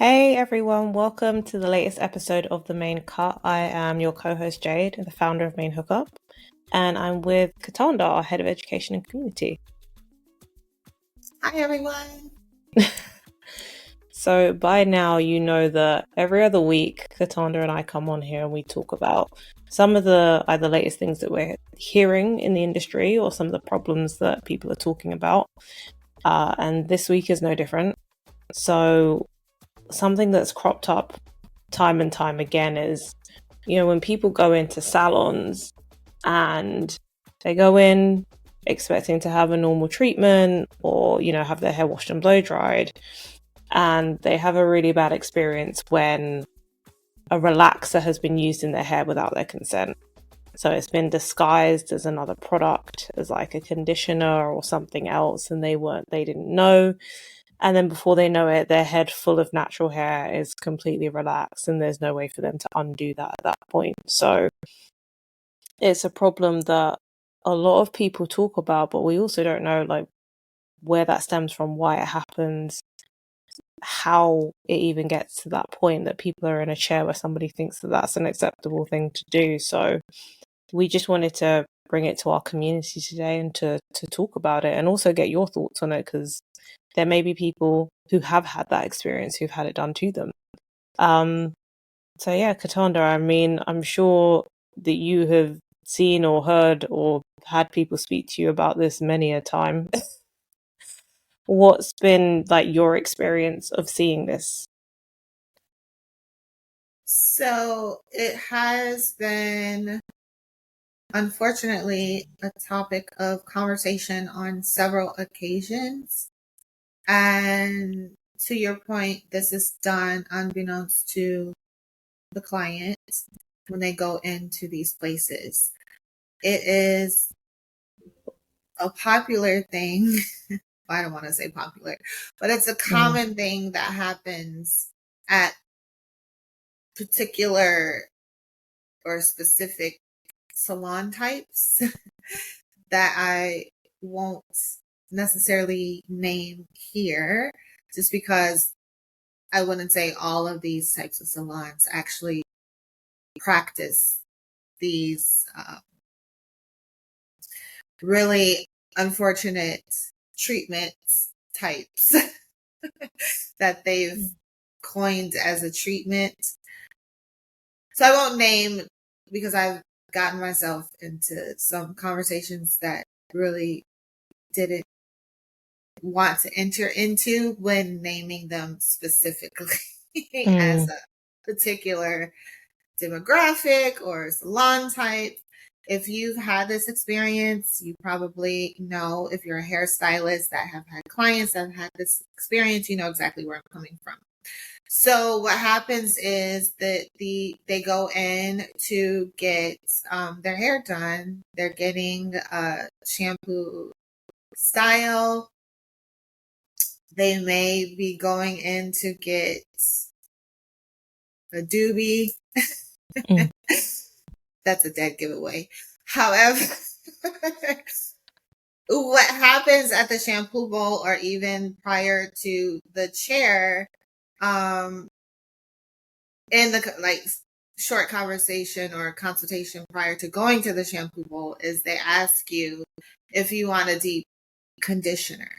Hey everyone, welcome to the latest episode of The Main Cut. I am your co-host Jade, the founder of Main Hookup, and I'm with Cataanda, our head of education and community. Hi everyone. So by now you know that every other week Cataanda and I come on here and we talk about some of the either latest things that we're hearing in the industry or some of the problems that people are talking about. And this week is no different. So something that's cropped up time and time again is, when people go into salons and they go in expecting to have a normal treatment or, have their hair washed and blow dried, and they have a really bad experience when a relaxer has been used in their hair without their consent. So it's been disguised as another product, as like a conditioner or something else, and they didn't know. And then before they know it, their head full of natural hair is completely relaxed and there's no way for them to undo that at that point. So it's a problem that a lot of people talk about, but we also don't know like where that stems from, why it happens, how it even gets to that point that people are in a chair where somebody thinks that that's an acceptable thing to do. So we just wanted to bring it to our community today and to talk about it and also get your thoughts on it, because there may be people who have had that experience, who've had it done to them. So yeah, Cataanda, I mean, I'm sure that you have seen or heard or had people speak to you about this many a time. What's been like your experience of seeing this? So it has been, unfortunately, a topic of conversation on several occasions. And to your point, this is done unbeknownst to the client when they go into these places. It is a popular thing. I don't want to say popular, but it's a common thing that happens at particular or specific salon types that I won't necessarily name here, just because I wouldn't say all of these types of salons actually practice these really unfortunate treatments types that they've coined as a treatment. So I won't name, because I've gotten myself into some conversations that really didn't want to enter into when naming them specifically as a particular demographic or salon type. If you've had this experience, you probably know, if you're a hairstylist that have had clients that have had this experience, you know exactly where I'm coming from. So what happens is that they go in to get their hair done. They're getting a shampoo style. They may be going in to get a doobie. That's a dead giveaway. However, what happens at the shampoo bowl or even prior to the chair, in the short conversation or consultation prior to going to the shampoo bowl, is they ask you if you want a deep conditioner.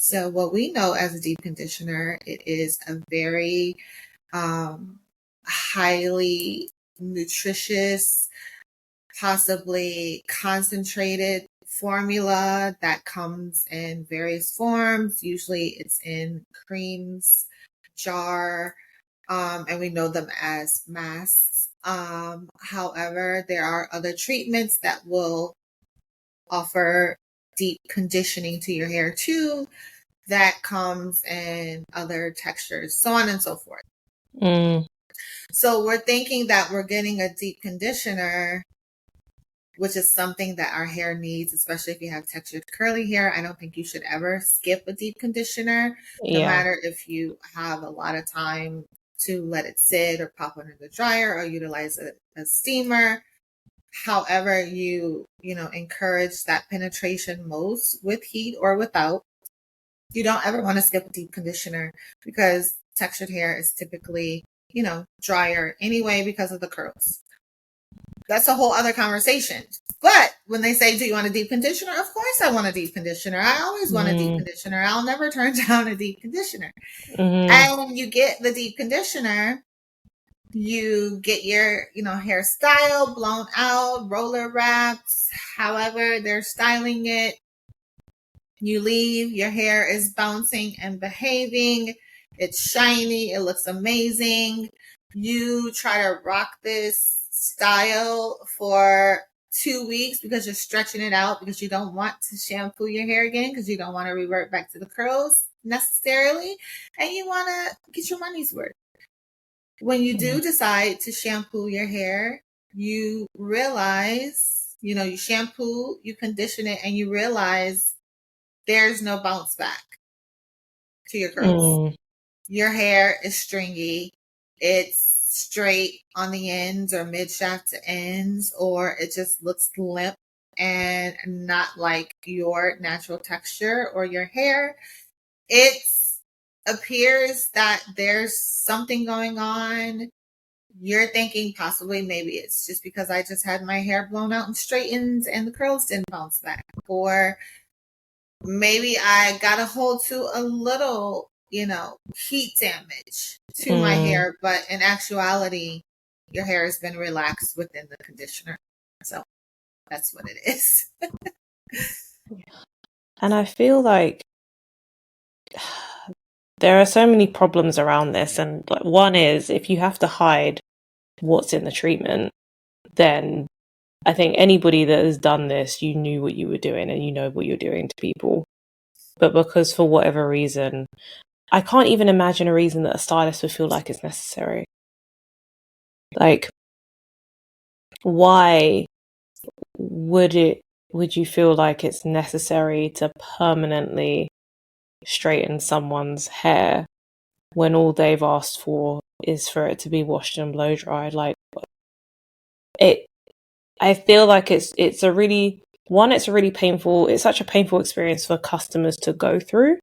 So what we know as a deep conditioner, it is a very highly nutritious, possibly concentrated formula that comes in various forms. Usually it's in creams, jar, and we know them as masks. However, there are other treatments that will offer deep conditioning to your hair too, that comes in other textures, so on and so forth. So we're thinking that we're getting a deep conditioner, which is something that our hair needs, especially if you have textured curly hair. I don't think you should ever skip a deep conditioner, no matter if you have a lot of time to let it sit or pop under the dryer or utilize a steamer. However you encourage that penetration most, with heat or without. You don't ever want to skip a deep conditioner, because textured hair is typically, drier anyway because of the curls. That's a whole other conversation. But when they say, do you want a deep conditioner? Of course I want a deep conditioner. I always want a deep conditioner. I'll never turn down a deep conditioner. And when you get the deep conditioner, you get your, hairstyle blown out, roller wraps, however they're styling it. You leave, your hair is bouncing and behaving. It's shiny. It looks amazing. You try to rock this style for 2 weeks because you're stretching it out because you don't want to shampoo your hair again because you don't want to revert back to the curls necessarily. And you want to get your money's worth. When you do decide to shampoo your hair, you realize, you shampoo, you condition it, and you realize there's no bounce back to your curls. Your hair is stringy. It's straight on the ends or mid shaft to ends, or it just looks limp and not like your natural texture or your hair. It appears that there's something going on. You're thinking possibly maybe it's just because I just had my hair blown out and straightened and the curls didn't bounce back. Or maybe I got a hold to a little, heat damage to my hair, but in actuality, your hair has been relaxed within the conditioner. So that's what it is. And I feel like there are so many problems around this. And like, one is if you have to hide what's in the treatment, then I think anybody that has done this, you knew what you were doing and you know what you're doing to people. But because for whatever reason, I can't even imagine a reason that a stylist would feel like it's necessary. Like, why would you feel like it's necessary to permanently straighten someone's hair when all they've asked for is for it to be washed and blow dried? Like, I feel like it's a really painful, it's such a painful experience for customers to go through.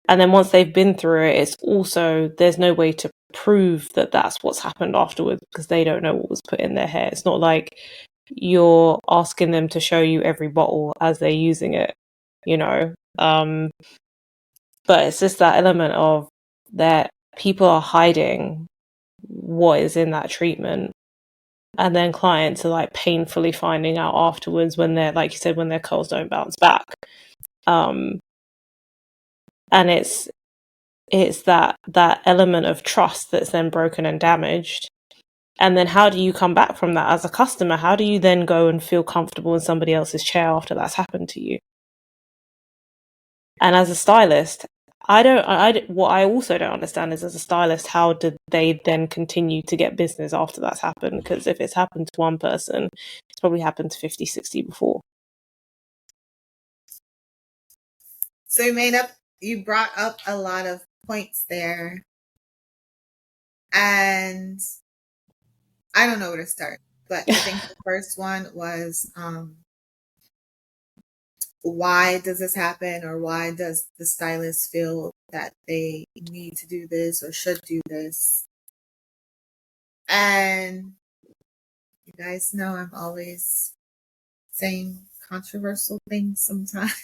And then once they've been through it, it's also, there's no way to prove that that's what's happened afterwards because they don't know what was put in their hair. It's not like you're asking them to show you every bottle as they're using it, but it's just that element of that people are hiding what is in that treatment, and then clients are like painfully finding out afterwards when they're, like you said, when their curls don't bounce back. And it's that element of trust that's then broken and damaged. And then how do you come back from that as a customer? How do you then go and feel comfortable in somebody else's chair after that's happened to you? And as a stylist, what I also don't understand is, as a stylist, how did they then continue to get business after that's happened? Because if it's happened to one person, it's probably happened to 50, 60 before. So you brought up a lot of points there. And I don't know where to start, but I think the first one was, why does this happen, or why does the stylist feel that they need to do this or should do this? And you guys know I'm always saying controversial things sometimes.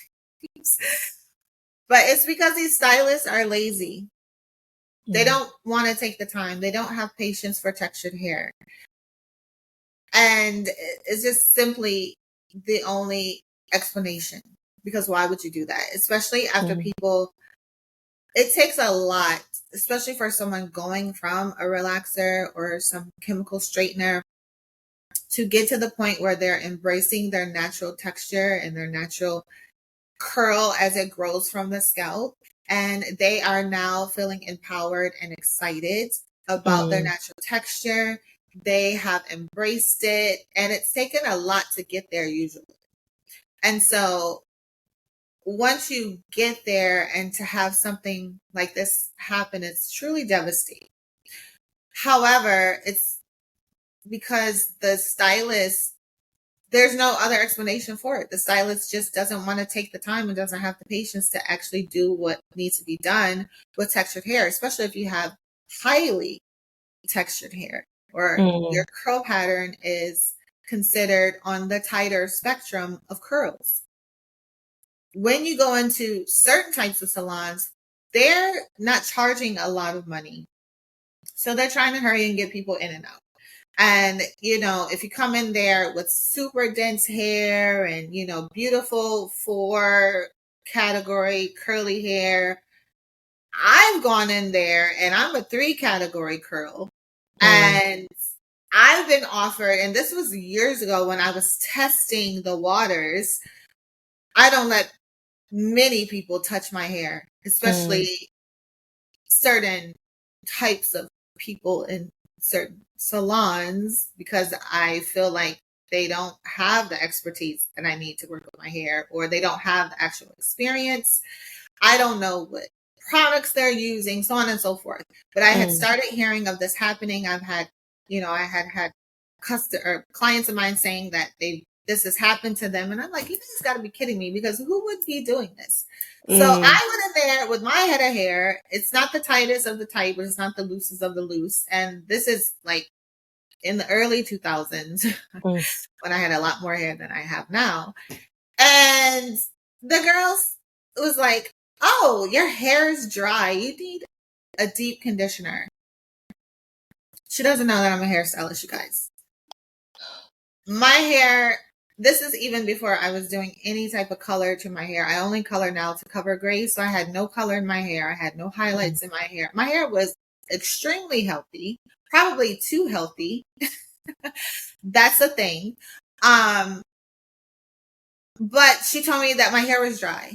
But it's because these stylists are lazy. They don't want to take the time. They don't have patience for textured hair. And it's just simply the only explanation. Because why would you do that? Especially after people, it takes a lot, especially for someone going from a relaxer or some chemical straightener, to get to the point where they're embracing their natural texture and their natural curl as it grows from the scalp. And they are now feeling empowered and excited about their natural texture. They have embraced it, and it's taken a lot to get there usually. And so once you get there, and to have something like this happen, it's truly devastating. However, it's because the stylist, there's no other explanation for it. The stylist just doesn't want to take the time and doesn't have the patience to actually do what needs to be done with textured hair, especially if you have highly textured hair or your curl pattern is considered on the tighter spectrum of curls. When you go into certain types of salons, they're not charging a lot of money. So they're trying to hurry and get people in and out. And, if you come in there with super dense hair and, beautiful 4-category curly hair, I've gone in there and I'm a 3-category curl. And I've been offered, and this was years ago when I was testing the waters. I don't let many people touch my hair, especially certain types of people in certain salons, because I feel like they don't have the expertise that I need to work with my hair, or they don't have the actual experience. I don't know what products they're using, so on and so forth. But I had started hearing of this happening. I had clients of mine saying that this has happened to them, and I'm like, you guys got to be kidding me, because who would be doing this? So I went in there with my head of hair. It's not the tightest of the tight, but it's not the loosest of the loose. And this is like in the early 2000s when I had a lot more hair than I have now. And the girls was like, oh, your hair is dry. You need a deep conditioner. She doesn't know that I'm a hairstylist, you guys. My hair, this is even before I was doing any type of color to my hair. I only color now to cover gray, so I had no color in my hair. I had no highlights in my hair. My hair was extremely healthy, probably too healthy. That's the thing. But she told me that my hair was dry.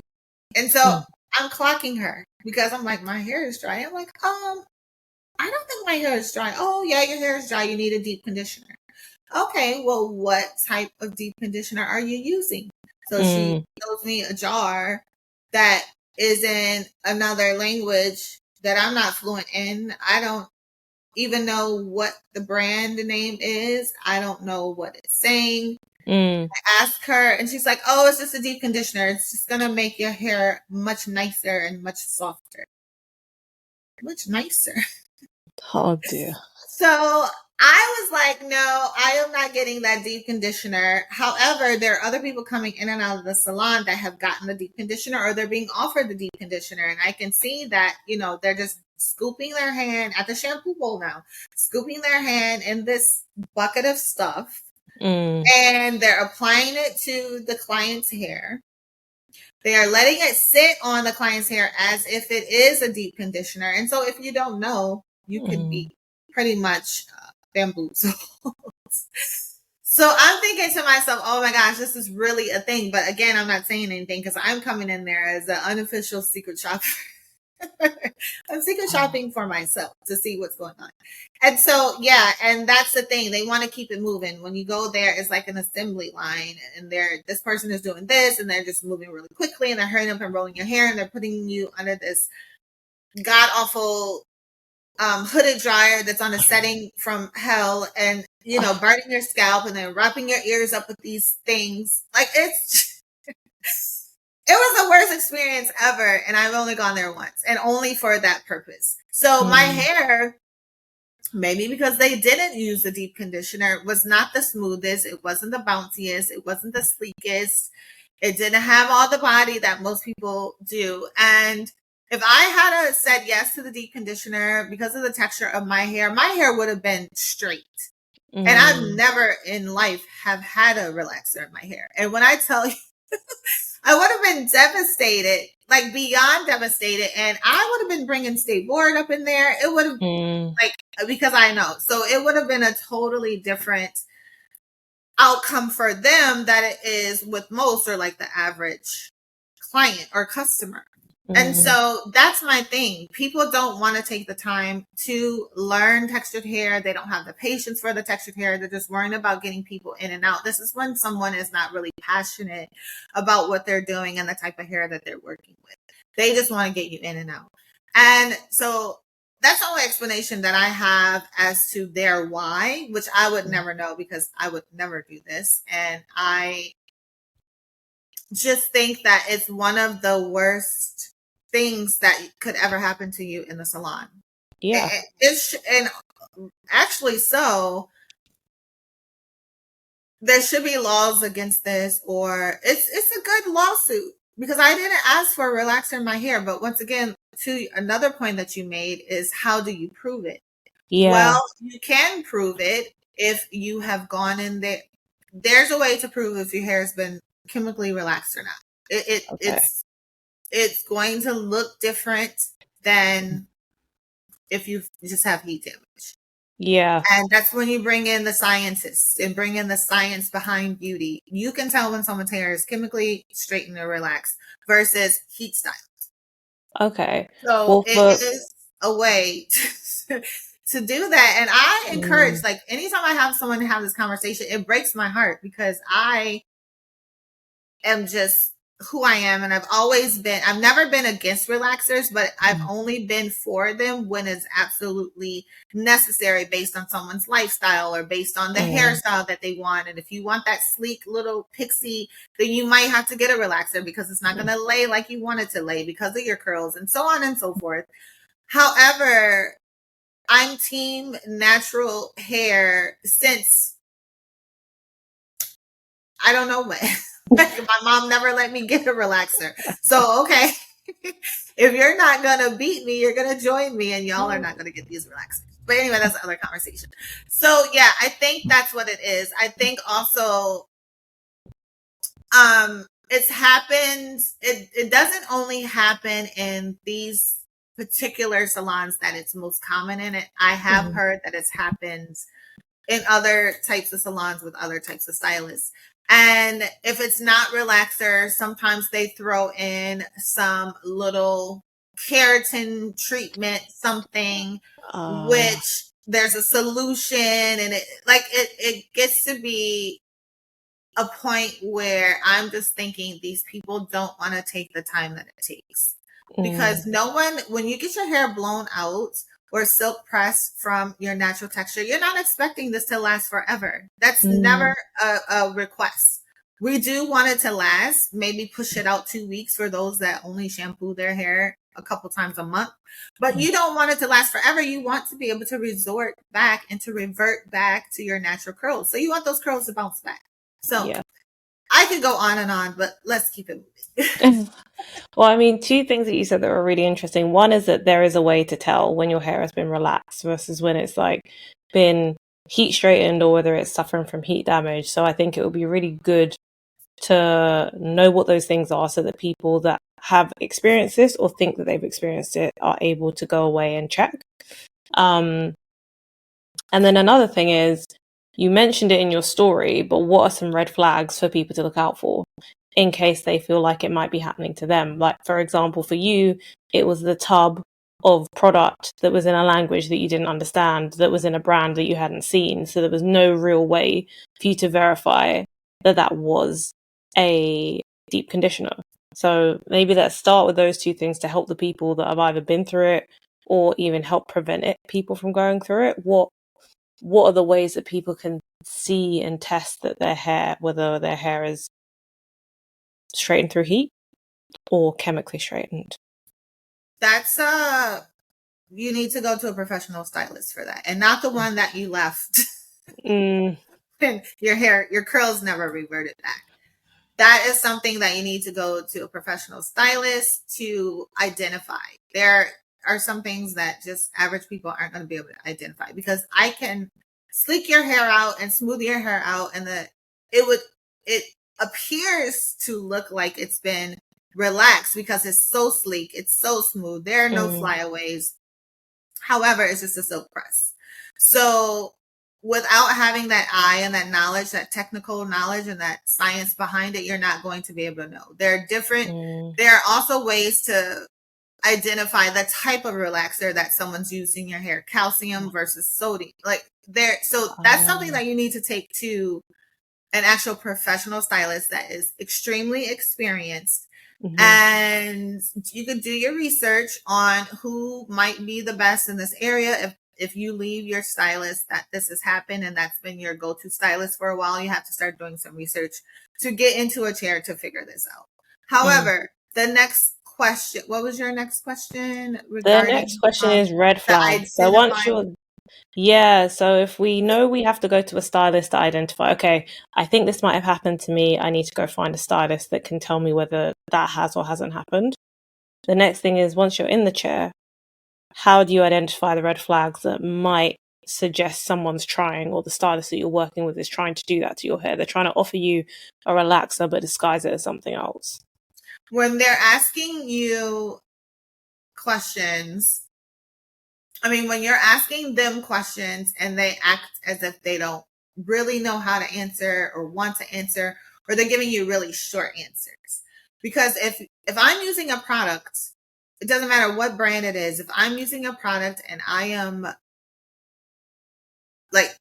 And so I'm clocking her because I'm like, my hair is dry. I'm like, I don't think my hair is dry. Oh, yeah, your hair is dry. You need a deep conditioner. Okay, well, what type of deep conditioner are you using? So she shows me a jar that is in another language that I'm not fluent in. I don't even know what the brand name is. I don't know what it's saying. I ask her, and she's like, oh, it's just a deep conditioner. It's just going to make your hair much nicer and much softer. Much nicer. Oh, dear. So I was like, no, I am not getting that deep conditioner. However, there are other people coming in and out of the salon that have gotten the deep conditioner, or they're being offered the deep conditioner. And I can see that, they're just scooping their hand at the shampoo bowl now, scooping their hand in this bucket of stuff. And they're applying it to the client's hair. They are letting it sit on the client's hair as if it is a deep conditioner. And so if you don't know, you could be pretty much bamboozled. So I'm thinking to myself, oh my gosh, this is really a thing. But again, I'm not saying anything because I'm coming in there as an unofficial secret shopper. I'm secret shopping for myself to see what's going on. And so, yeah, and that's the thing. They want to keep it moving. When you go there, it's like an assembly line, and this person is doing this, and they're just moving really quickly, and they're hurrying up and rolling your hair, and they're putting you under this god awful hooded dryer that's on a setting from hell, and burning your scalp, and then wrapping your ears up with these things. Like it was the worst experience ever, and I've only gone there once, and only for that purpose. So my hair, maybe because they didn't use the deep conditioner, was not the smoothest. It wasn't the bounciest. It wasn't the sleekest. It didn't have all the body that most people do. And if I had said yes to the deep conditioner because of the texture of my hair would have been straight. And I've never in life have had a relaxer in my hair. And when I tell you, I would have been devastated, like beyond devastated. And I would have been bringing state board up in there. It would have because I know. So it would have been a totally different outcome for them that it is with most, or like the average client or customer. And so that's my thing. People don't want to take the time to learn textured hair. They don't have the patience for the textured hair. They're just worrying about getting people in and out. This is when someone is not really passionate about what they're doing and the type of hair that they're working with. They just want to get you in and out. And so that's the only explanation that I have as to their why, which I would never know because I would never do this. And I just think that it's one of the worst things that could ever happen to you in the salon. Yeah. And actually, so there should be laws against this, or it's a good lawsuit because I didn't ask for a relaxer in my hair. But once again, to another point that you made is how do you prove it? Yeah. Well, you can prove it if you have gone in there. There's a way to prove if your hair has been chemically relaxed or not. Okay. It's going to look different than if you just have heat damage. Yeah. And that's when you bring in the scientists and bring in the science behind beauty. You can tell when someone's hair is chemically straightened or relaxed versus heat style. Okay. So Well, it is a way to do that. And I encourage, mm, like, anytime I have someone have this conversation, it breaks my heart because I am just who I am. And I've never been against relaxers, but I've mm, only been for them when it's absolutely necessary based on someone's lifestyle or based on the mm, hairstyle that they want. And if you want that sleek little pixie, then you might have to get a relaxer because it's not going mm, to lay like you want it to lay because of your curls and so on and so forth. However, I'm team natural hair since I don't know when. Like my mom never let me get a relaxer. So okay. If you're not gonna beat me, you're gonna join me and y'all are not gonna get these relaxers. But anyway, that's another conversation. So yeah, I think that's what it is. I think also it's happened it doesn't only happen in these particular salons that it's most common in it. I have mm, heard that it's happened in other types of salons with other types of stylists. And if it's not relaxer, sometimes they throw in some little keratin treatment, something uh, which there's a solution and it gets to be a point where I'm just thinking these people don't want to take the time that it takes. mm, Because no one, when you get your hair blown out or silk pressed from your natural texture, you're not expecting this to last forever. That's never mm, a request. We do want it to last, maybe push it out 2 weeks for those that only shampoo their hair a couple times a month. But mm, you don't want it to last forever. You want to be able to resort back and to revert back to your natural curls. So you want those curls to bounce back. So yeah. I could go on and on, but let's keep it moving. Well, I mean, two things that you said that were really interesting. One is that there is a way to tell when your hair has been relaxed versus when it's like been heat straightened or whether it's suffering from heat damage. So I think it would be really good to know what those things are so that people that have experienced this or think that they've experienced it are able to go away and check. Um, and then another thing is, you mentioned it in your story, but what are some red flags for people to look out for in case they feel like it might be happening to them? Like, for example, for you, it was the tub of product that was in a language that you didn't understand, that was in a brand that you hadn't seen. So there was no real way for you to verify that that was a deep conditioner. So maybe let's start with those two things to help the people that have either been through it or even help prevent it, people from going through it. What are the ways that people can see and test that their hair, whether their hair is straightened through heat or chemically straightened? That's you need to go to a professional stylist for that, and not the one that you left. Mm, And your curls never reverted back. That is something that you need to go to a professional stylist to identify. There are some things that just average people aren't going to be able to identify because I can sleek your hair out and smooth your hair out and it appears to look like it's been relaxed because it's so sleek, it's so smooth. There are no mm, flyaways. However, it's just a silk press. So without having that eye and that knowledge, that technical knowledge and that science behind it, you're not going to be able to know. mm, There are also ways to identify the type of relaxer that someone's using your hair, calcium versus sodium. So that's something um, that you need to take to an actual professional stylist that is extremely experienced And you could do your research on who might be the best in this area. If you leave your stylist that this has happened and that's been your go-to stylist for a while, you have to start doing some research to get into a chair to figure this out. However, the next question, what was your next question The next regarding question is red the flags. So once identifying? you're, yeah, so if we know we have to go to a stylist to identify, okay, I think this might have happened to me, I need to go find a stylist that can tell me whether that has or hasn't happened. The next thing is once you're in the chair, how do you identify the red flags that might suggest someone's trying, or the stylist that you're working with is trying to do that to your hair? They're trying to offer you a relaxer but disguise it as something else. When they're asking you questions, when you're asking them questions and they act as if they don't really know how to answer or want to answer, or they're giving you really short answers. Because if I'm using a product, it doesn't matter what brand it is. If I'm using a product and I am like,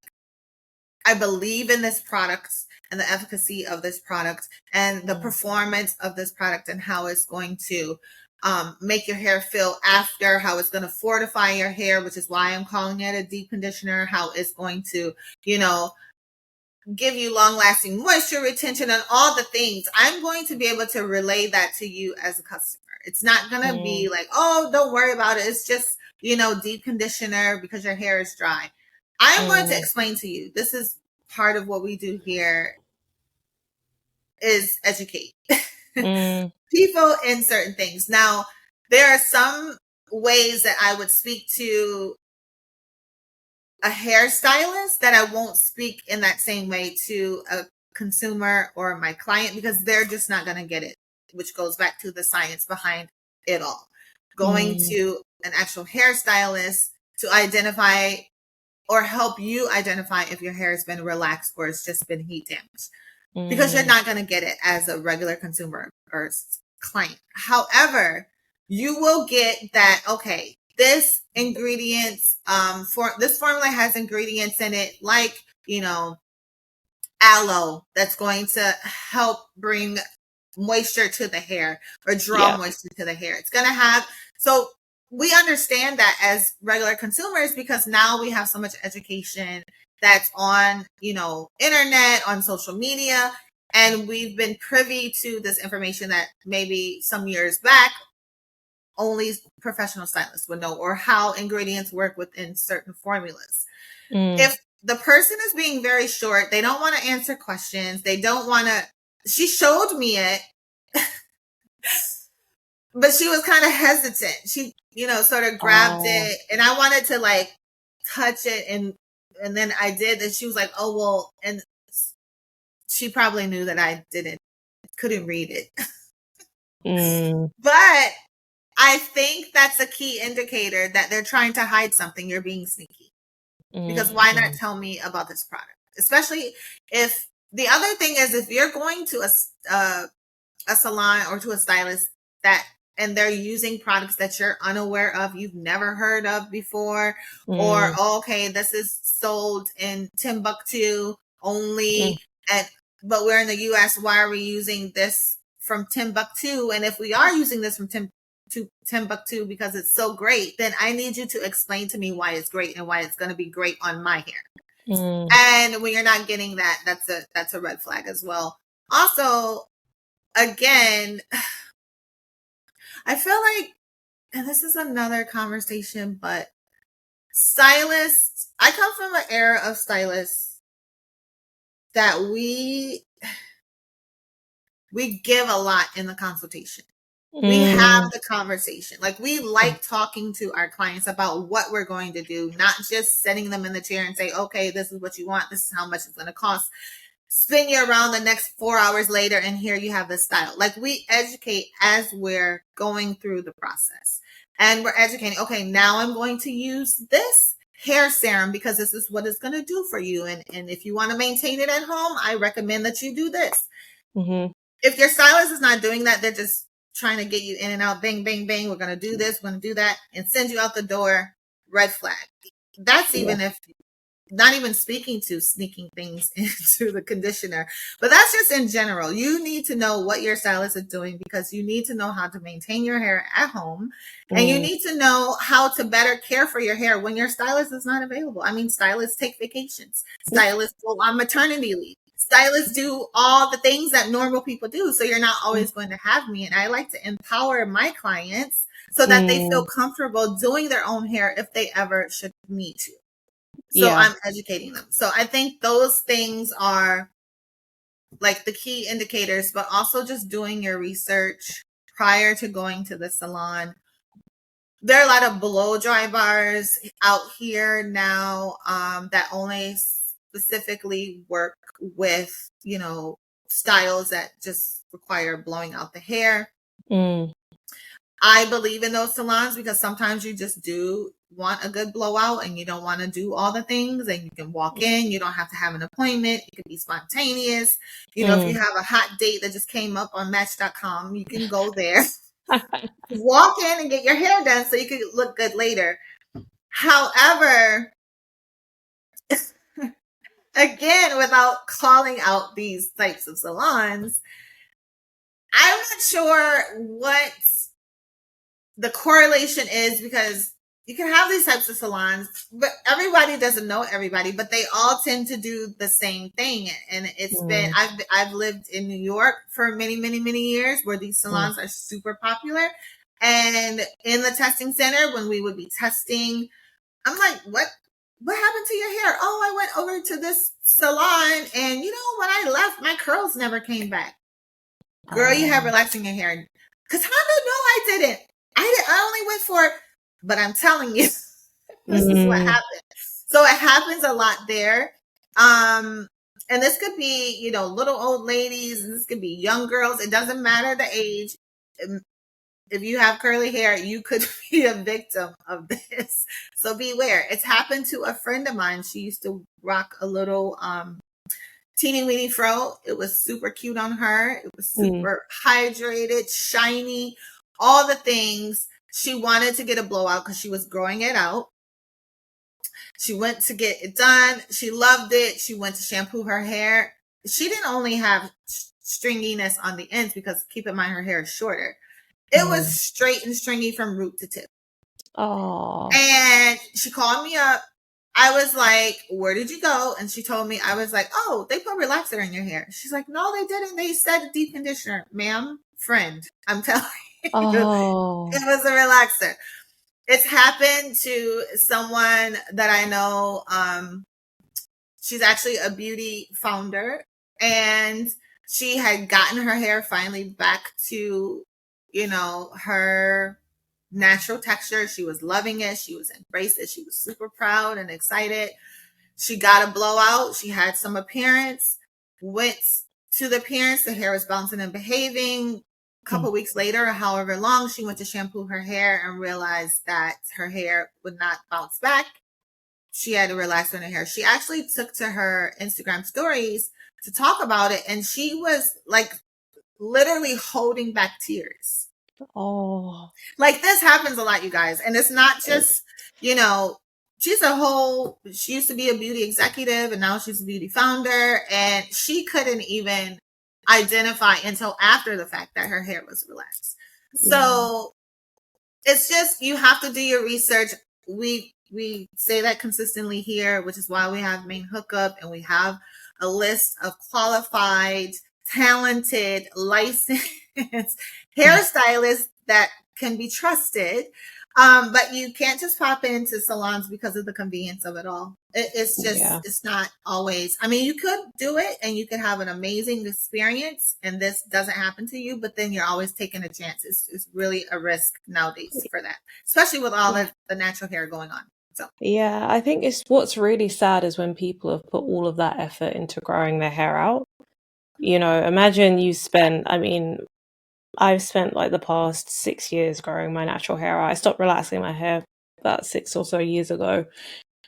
I believe in this product and the efficacy of this product and the performance of this product and how it's going to make your hair feel after, how it's going to fortify your hair, which is why I'm calling it a deep conditioner, how it's going to, give you long lasting moisture retention and all the things. I'm going to be able to relay that to you as a customer. It's not going to be like, oh, don't worry about it. It's just, deep conditioner because your hair is dry. I'm going to explain to you. This is part of what we do here is educate people in certain things. Now, there are some ways that I would speak to a hairstylist that I won't speak in that same way to a consumer or my client, because they're just not going to get it, which goes back to the science behind it all. Going to an actual hairstylist to identify or help you identify if your hair has been relaxed or it's just been heat damaged, because you're not going to get it as a regular consumer or client. However, you will get that, okay, this ingredients, this formula has ingredients in it like, aloe that's going to help bring moisture to the hair or draw moisture to the hair. It's going to have, so we understand that as regular consumers because now we have so much education that's on, internet, on social media, and we've been privy to this information that maybe some years back only professional stylists would know, or how ingredients work within certain formulas. If the person is being very short, they don't want to answer questions, they don't want to, she showed me it, but she was kind of hesitant. She, sort of grabbed it and I wanted to like touch it and then I did, and she was like, oh, well, and she probably knew that I couldn't read it. But I think that's a key indicator that they're trying to hide something. You're being sneaky. Because why not tell me about this product? Especially if the other thing is, if you're going to a salon or to a stylist and they're using products that you're unaware of, you've never heard of before, or okay, this is sold in Timbuktu only, but we're in the US, why are we using this from Timbuktu? And if we are using this from Timbuktu because it's so great, then I need you to explain to me why it's great and why it's going to be great on my hair. And when you're not getting that, that's a red flag as well. Also, again, I feel like, and this is another conversation, but stylists, I come from an era of stylists that we give a lot in the consultation. We have the conversation. Like, we like talking to our clients about what we're going to do, not just setting them in the chair and say, okay, this is what you want. This is how much it's going to cost. Spin you around the next 4 hours later, and here you have the style. Like, we educate as we're going through the process. And we're educating, okay, now I'm going to use this hair serum because this is what it's going to do for you. And if you want to maintain it at home, I recommend that you do this. If your stylist is not doing that, they're just trying to get you in and out, bang, bang, bang, we're going to do this, we're going to do that, and send you out the door, red flag. That's even if not even speaking to sneaking things into the conditioner, but that's just in general. You need to know what your stylist is doing because you need to know how to maintain your hair at home, and you Mm. need to know how to better care for your hair when your stylist is not available. I mean, stylists take vacations, stylists go on maternity leave. Stylists do all the things that normal people do. So you're not always going to have me. And I like to empower my clients so that they feel Mm. comfortable doing their own hair if they ever should need to. So Yeah. I'm educating them. So I think those things are like the key indicators, but also just doing your research prior to going to the salon. There are a lot of blow dry bars out here now that only specifically work with, styles that just require blowing out the hair. Mm. I believe in those salons because sometimes you just do want a good blowout and you don't want to do all the things, and you can walk in, you don't have to have an appointment, it can be spontaneous. If you Mm. have a hot date that just came up on match.com, you can go there, walk in and get your hair done so you can look good later. However, again, without calling out these types of salons, I'm not sure what the correlation is, because you can have these types of salons, but everybody doesn't know everybody, but they all tend to do the same thing. And it's been, Mm. I've lived in New York for many, many, many years where these Mm. salons are super popular. And in the testing center, when we would be testing, I'm like, what happened to your hair? Oh, I went over to this salon, and when I left, my curls never came back. Girl, you have Oh. relaxing your hair. Because Honda, no, I didn't. I only went for, but I'm telling you, this is what Mm. happened. So it happens a lot there. And this could be, little old ladies, and this could be young girls. It doesn't matter the age. If you have curly hair, you could be a victim of this. So beware. It's happened to a friend of mine. She used to rock a little teeny weeny fro. It was super cute on her. It was Mm. super hydrated, shiny, all the things. She wanted to get a blowout because she was growing it out. She went to get it done. She loved it. She went to shampoo her hair. She didn't only have stringiness on the ends, because keep in mind her hair is shorter. It was Mm. straight and stringy from root to tip. Oh. And she called me up. I was like, where did you go? And she told me, I was like, oh, they put relaxer in your hair. She's like, no, they didn't. They said deep conditioner. Ma'am, friend, I'm telling you, Oh. it was a relaxer. It's happened to someone that I know. She's actually a beauty founder, and she had gotten her hair finally back to, her natural texture. She was loving it. She was embraced it. She was super proud and excited. She got a blowout. She had some appearance, went to the appearance. The hair was bouncing and behaving. A Mm. couple weeks later, however long, she went to shampoo her hair and realized that her hair would not bounce back. She had to relax on her hair. She actually took to her Instagram stories to talk about it, and she was like literally holding back tears. Oh. Like, this happens a lot, you guys. And it's not just, she's she used to be a beauty executive, and now she's a beauty founder. And she couldn't even identify until after the fact that her hair was relaxed. Yeah. So it's just, you have to do your research. We say that consistently here, which is why we have Main Hookup, and we have a list of qualified, talented, licensed hairstylists that can be trusted. But you can't just pop into salons because of the convenience of it all. It's just, Yeah. it's not always. I mean, you could do it and you could have an amazing experience, and this doesn't happen to you, but then you're always taking a chance. It's really a risk nowadays for that, especially with all of the natural hair going on. So, Yeah, I think it's what's really sad is when people have put all of that effort into growing their hair out. Imagine you spent, I mean, I've spent like the past 6 years growing my natural hair out. I stopped relaxing my hair about 6 or so years ago.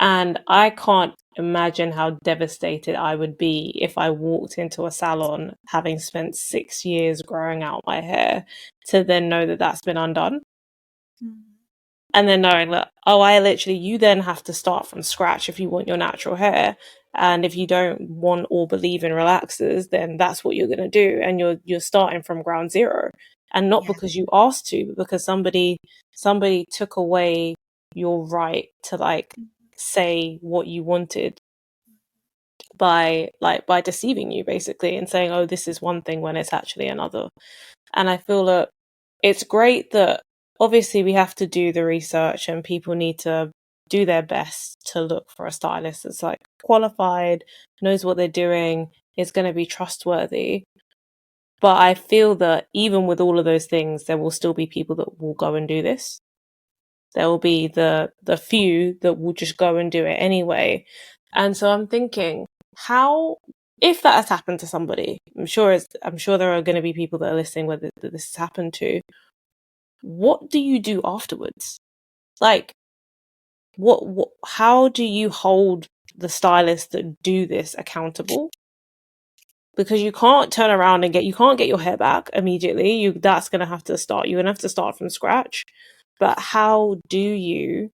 And I can't imagine how devastated I would be if I walked into a salon having spent 6 years growing out my hair to then know that that's been undone. and then knowing that, oh, I literally, you then have to start from scratch if you want your natural hair. And if you don't want or believe in relaxers, then that's what you're going to do. And you're starting from ground zero. And not Yeah. because you asked to, but because somebody took away your right to like say what you wanted by deceiving you basically and saying, oh, this is one thing when it's actually another. And I feel that it's great that obviously we have to do the research and people need to do their best to look for a stylist that's like qualified, knows what they're doing, is going to be trustworthy. But I feel that even with all of those things, there will still be people that will go and do this. There will be the few that will just go and do it anyway. And so I'm thinking, how, if that has happened to somebody, I'm sure there are going to be people that are listening where that this has happened to. What do you do afterwards? Like, what how do you hold the stylists that do this accountable? Because you can't turn around and you can't get your hair back immediately. That's going to have to start. You're going to have to start from scratch. But how do you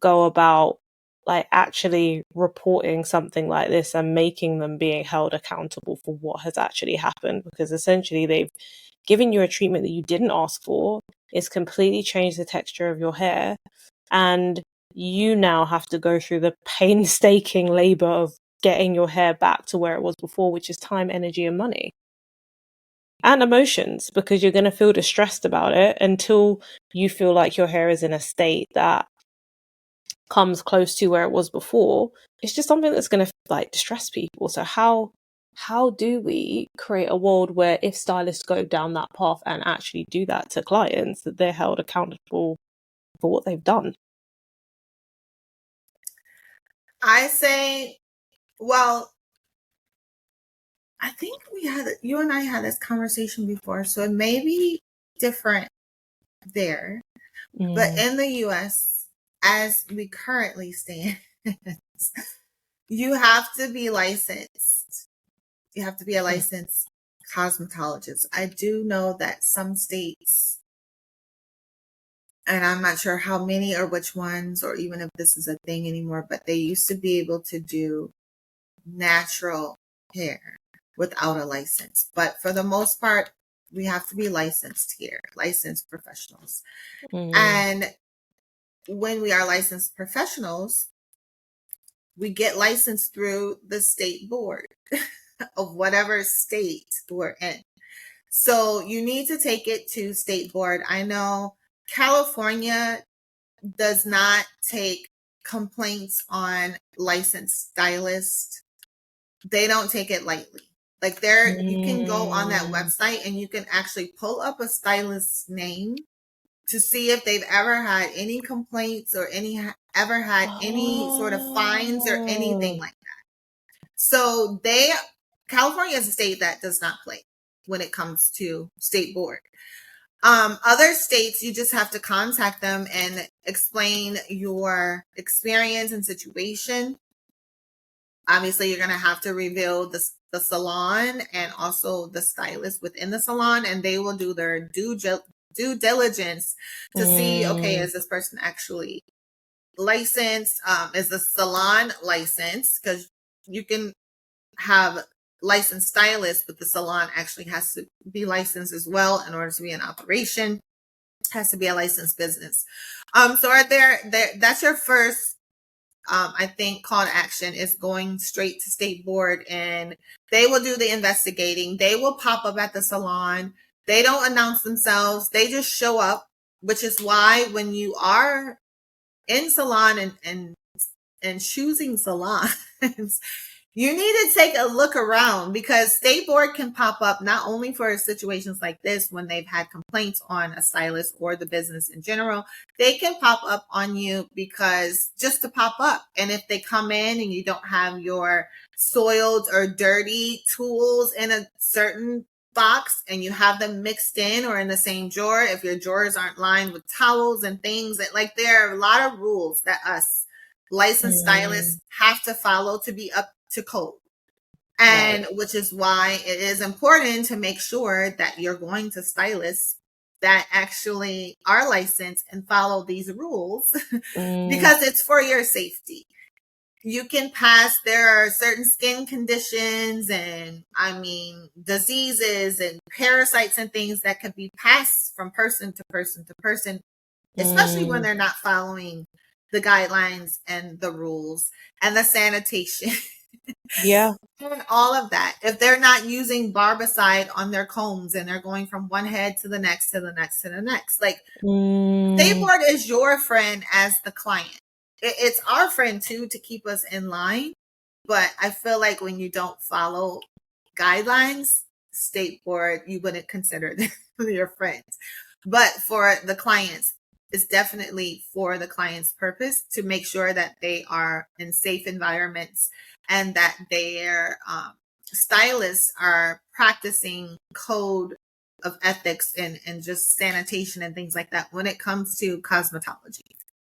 go about like actually reporting something like this and making them being held accountable for what has actually happened? Because essentially they've given you a treatment that you didn't ask for. It's completely changed the texture of your hair, and you now have to go through the painstaking labor of getting your hair back to where it was before, which is time, energy, and money. And emotions, because you're going to feel distressed about it until you feel like your hair is in a state that comes close to where it was before. It's just something that's going to like distress people. So how do we create a world where if stylists go down that path and actually do that to clients, that they're held accountable for what they've done? I say, well, I think you and I had this conversation before, so it may be different there. But in the US, as we currently stand, you have to be licensed. You have to be a licensed cosmetologist. I do know that some states, and I'm not sure how many or which ones, or even if this is a thing anymore, but they used to be able to do natural hair without a license. But for the most part, we have to be licensed here, licensed professionals. And when we are licensed professionals, we get licensed through the state board of whatever state we're in. So you need to take it to state board. I know California does not take complaints on licensed stylists. They don't take it lightly. Like you can go on that website and you can actually pull up a stylist's name to see if they've ever had any complaints or ever had any sort of fines or anything like that. So California is a state that does not play when it comes to state board. Other states, you just have to contact them and explain your experience and situation. Obviously, you're going to have to reveal the salon and also the stylist within the salon, and they will do their due diligence to see, okay, is this person actually licensed? Is the salon licensed? Because you can have licensed stylists, but the salon actually has to be licensed as well in order to be in operation. It has to be a licensed business. So that's your first I think call to action is going straight to state board, and they will do the investigating. They will pop up at the salon. They don't announce themselves. They just show up, which is why when you are in salon and choosing salons, you need to take a look around, because state board can pop up not only for situations like this when they've had complaints on a stylist or the business in general. They can pop up on you because just to pop up. And if they come in and you don't have your soiled or dirty tools in a certain box and you have them mixed in or in the same drawer, if your drawers aren't lined with towels and things, that like there are a lot of rules that us licensed stylists have to follow to be up to code. And which is why it is important to make sure that you're going to stylists that actually are licensed and follow these rules Mm, because it's for your safety. You can pass, there are certain skin conditions and diseases and parasites and things that could be passed from person to person to person, especially when mm, they're not following the guidelines and the rules and the sanitation yeah. and all of that. If they're not using barbicide on their combs and they're going from one head to the next to the next to the next, like, Mm, Stayboard is your friend as the client. It's our friend too to keep us in line. But I feel like when you don't follow guidelines, State Board, you wouldn't consider them your friends. But for the clients, it's definitely for the client's purpose to make sure that they are in safe environments and that their stylists are practicing code of ethics and just sanitation and things like that when it comes to cosmetology.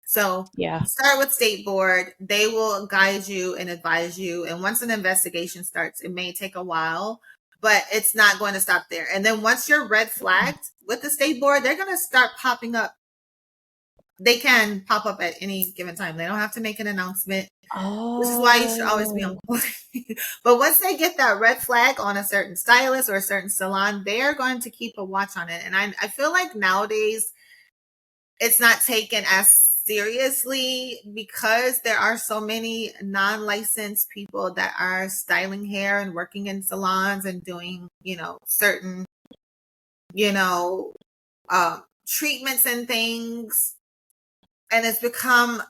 So yeah. start with State Board. They will guide you and advise you. And once an investigation starts, it may take a while, but it's not going to stop there. And then once you're red flagged with the State Board, they're going to start popping up. They can pop up at any given time. They don't have to make an announcement. This is why you should always be on Oh. point. But once they get that red flag on a certain stylist or a certain salon, they are going to keep a watch on it. And I feel like nowadays it's not taken as seriously because there are so many non-licensed people that are styling hair and working in salons and doing, certain, you know, treatments and things. And it's become,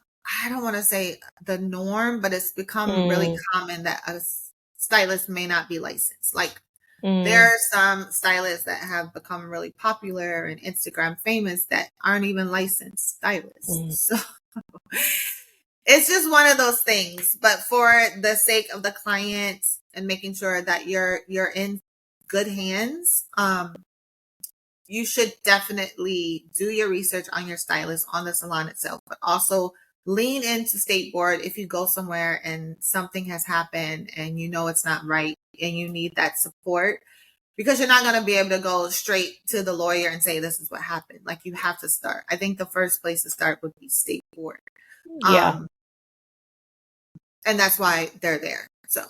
I don't want to say the norm, but it's become really Mm, common that a stylist may not be licensed. Like, there mm, are some stylists that have become really popular and Instagram famous that aren't even licensed stylists. mm. So it's just one of those things. But for the sake of the client and making sure that you're in good hands, you should definitely do your research on your stylist, on the salon itself, but also lean into State Board if you go somewhere and something has happened and you know it's not right and you need that support, because you're not going to be able to go straight to the lawyer and say this is what happened. Like, you have to start. I think the first place to start would be State Board. Yeah. Um, and that's why they're there. So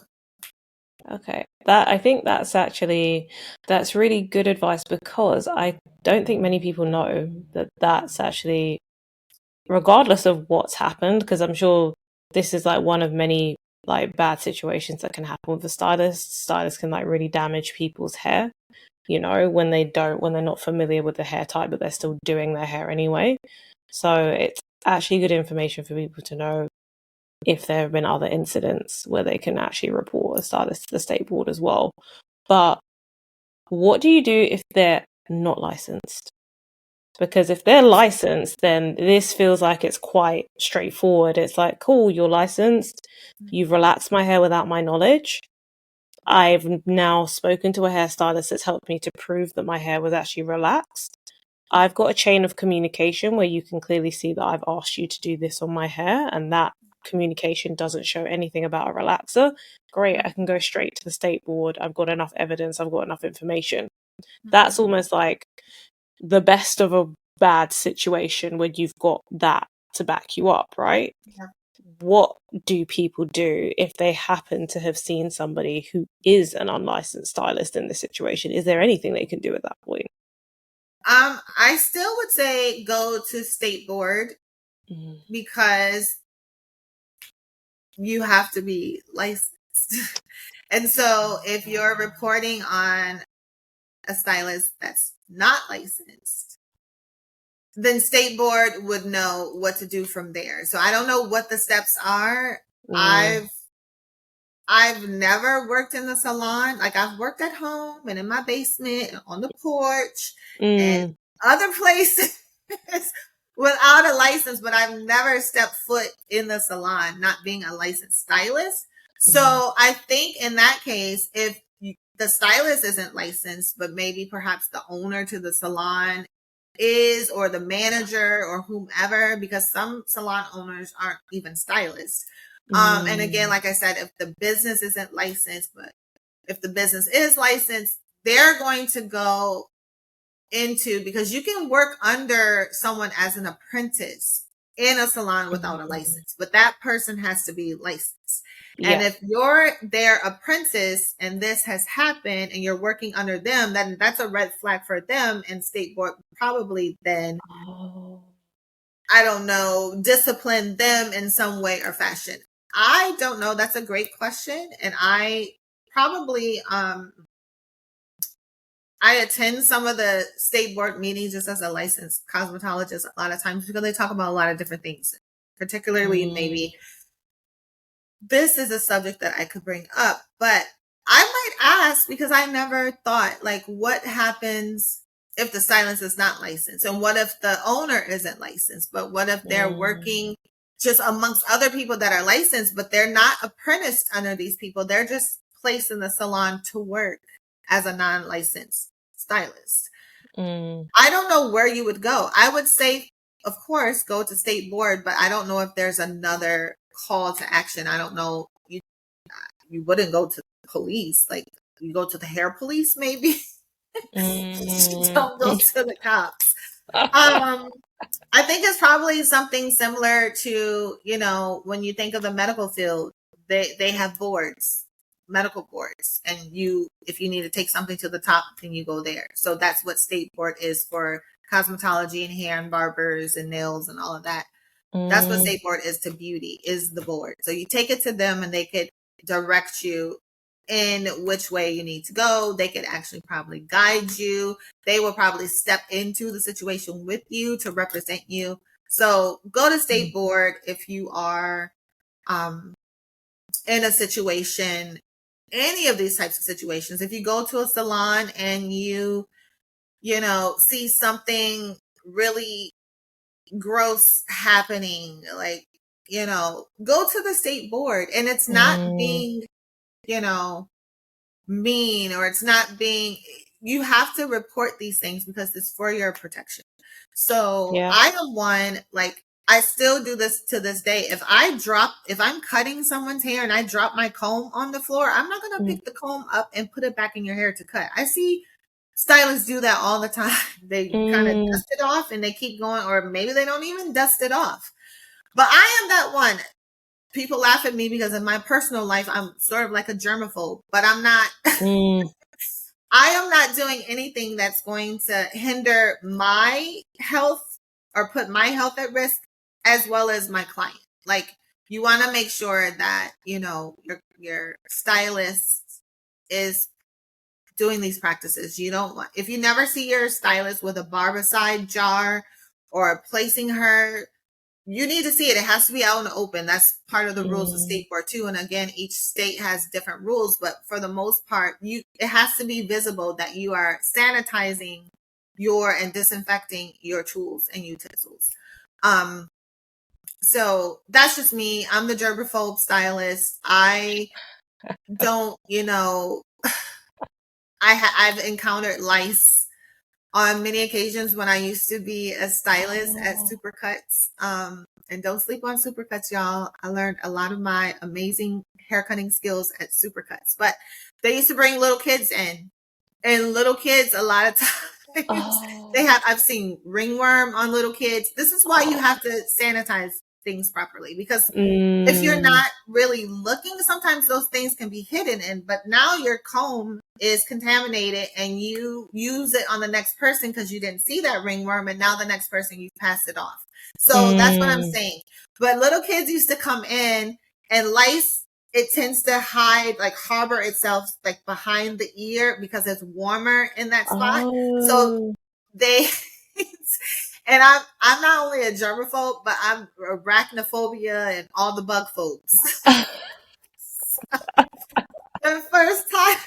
Okay. That I think that's really good advice because I don't think many people know that that's actually regardless of what's happened, because I'm sure this is like one of many like bad situations that can happen with a stylist. Stylists can like really damage people's hair, when when they're not familiar with the hair type, but they're still doing their hair anyway. So it's actually good information for people to know if there have been other incidents where they can actually report a stylist to the State Board as well. But what do you do if they're not licensed? Because if they're licensed, then this feels like it's quite straightforward. It's like, cool, you're licensed. You've relaxed my hair without my knowledge. I've now spoken to a hairstylist that's helped me to prove that my hair was actually relaxed. I've got a chain of communication where you can clearly see that I've asked you to do this on my hair, and that communication doesn't show anything about a relaxer. Great, I can go straight to the State Board. I've got enough evidence, I've got enough information. That's almost like the best of a bad situation when you've got that to back you up, right? yeah. What do people do if they happen to have seen somebody who is an unlicensed stylist in this situation? Is there anything they can do at that point? I still would say go to State Board Mm. because you have to be licensed. And so if you're reporting on a stylist that's not licensed, then State Board would know what to do from there. So I don't know what the steps are. Mm. I've never worked in the salon. Like, I've worked at home and in my basement and on the porch and Mm. other places without a license, but I've never stepped foot in the salon not being a licensed stylist. Mm. So I think in that case, if the stylist isn't licensed, but maybe perhaps the owner to the salon is, or the manager or whomever, because some salon owners aren't even stylists. And again, Mm. like I said, if the business isn't licensed, but if the business is licensed, they're going to go into, because you can work under someone as an apprentice in a salon without a license, but that person has to be licensed. And Yeah. if you're their apprentice and this has happened and you're working under them, then that's a red flag for them, and state board probably then, Oh. I don't know, discipline them in some way or fashion. I don't know. That's a great question. And I probably I attend some of the state board meetings just as a licensed cosmetologist a lot of times, because they talk about a lot of different things. Particularly, Mm. maybe this is a subject that I could bring up, but I might ask, because I never thought, like, what happens if the stylist is not licensed? And what if the owner isn't licensed? But what if they're Mm. working just amongst other people that are licensed, but they're not apprenticed under these people? They're just placed in the salon to work as a non-licensed stylist. Mm. I don't know where you would go. I would say, of course, go to state board, but I don't know if there's another call to action. I don't know. You wouldn't go to the police. Like, you go to the hair police, maybe. You Mm. don't go to the cops. Um, I think it's probably something similar to, when you think of the medical field, they have boards, medical boards, and if you need to take something to the top, then you go there. So that's what state board is for cosmetology and hair and barbers and nails and all of that. That's what Mm. state board is to beauty, is the board. So you take it to them and they could direct you in which way you need to go. They could actually probably guide you. They will probably step into the situation with you to represent you. So go to state board if you are um, in a situation, any of these types of situations. If you go to a salon and see something really gross happening, like, go to the state board. And it's not Mm. being, you know, mean, or it's not being, you have to report these things because it's for your protection. So Yeah. I am one, like, I still do this to this day. If I'm cutting someone's hair and I drop my comb on the floor, I'm not going to Mm. pick the comb up and put it back in your hair to cut. I see stylists do that all the time. They kind of Mm. dust it off and they keep going, or maybe they don't even dust it off. But I am that one. People laugh at me because in my personal life, I'm sort of like a germaphobe, but I'm not. Mm. I am not doing anything that's going to hinder my health or put my health at risk, as well as my client. Like, you want to make sure that, your stylist is doing these practices. You don't want, if you never see your stylist with a barbicide jar or placing her, you need to see it. It has to be out in the open. That's part of the rules of Mm. state board too. And again, each state has different rules, but for the most part, it has to be visible that you are sanitizing and disinfecting your tools and utensils. Um, so that's just me. I'm the germaphobe stylist. I don't, I've encountered lice on many occasions when I used to be a stylist at Oh. Supercuts. And don't sleep on Supercuts, y'all. I learned a lot of my amazing hair cutting skills at Supercuts. But they used to bring little kids in, and little kids, a lot of times, Oh. I've seen ringworm on little kids. This is why you have to sanitize things properly, because if you're Mm. not really looking, sometimes those things can be hidden. But now your comb is contaminated and you use it on the next person because you didn't see that ringworm, and now the next person, you pass it off. So that's what I'm Mm. saying. But little kids used to come in, and lice, it tends to harbor itself like behind the ear because it's warmer in that spot. So Oh. they and I'm not only a germaphobe, but I'm arachnophobia and all the bug phobes. the first time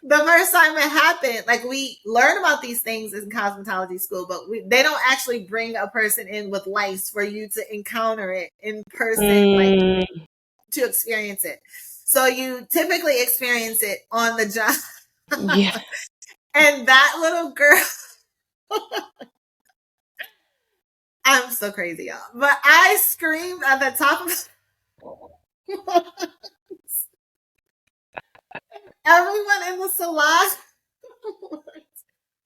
the first time it happened, like, we learn about these things in cosmetology school, but they don't actually bring a person in with lice for you to encounter it in person, like, Mm. to experience it. So you typically experience it on the job. Yeah. And that little girl, I'm so crazy, y'all. But I screamed at the top of everyone in the salon.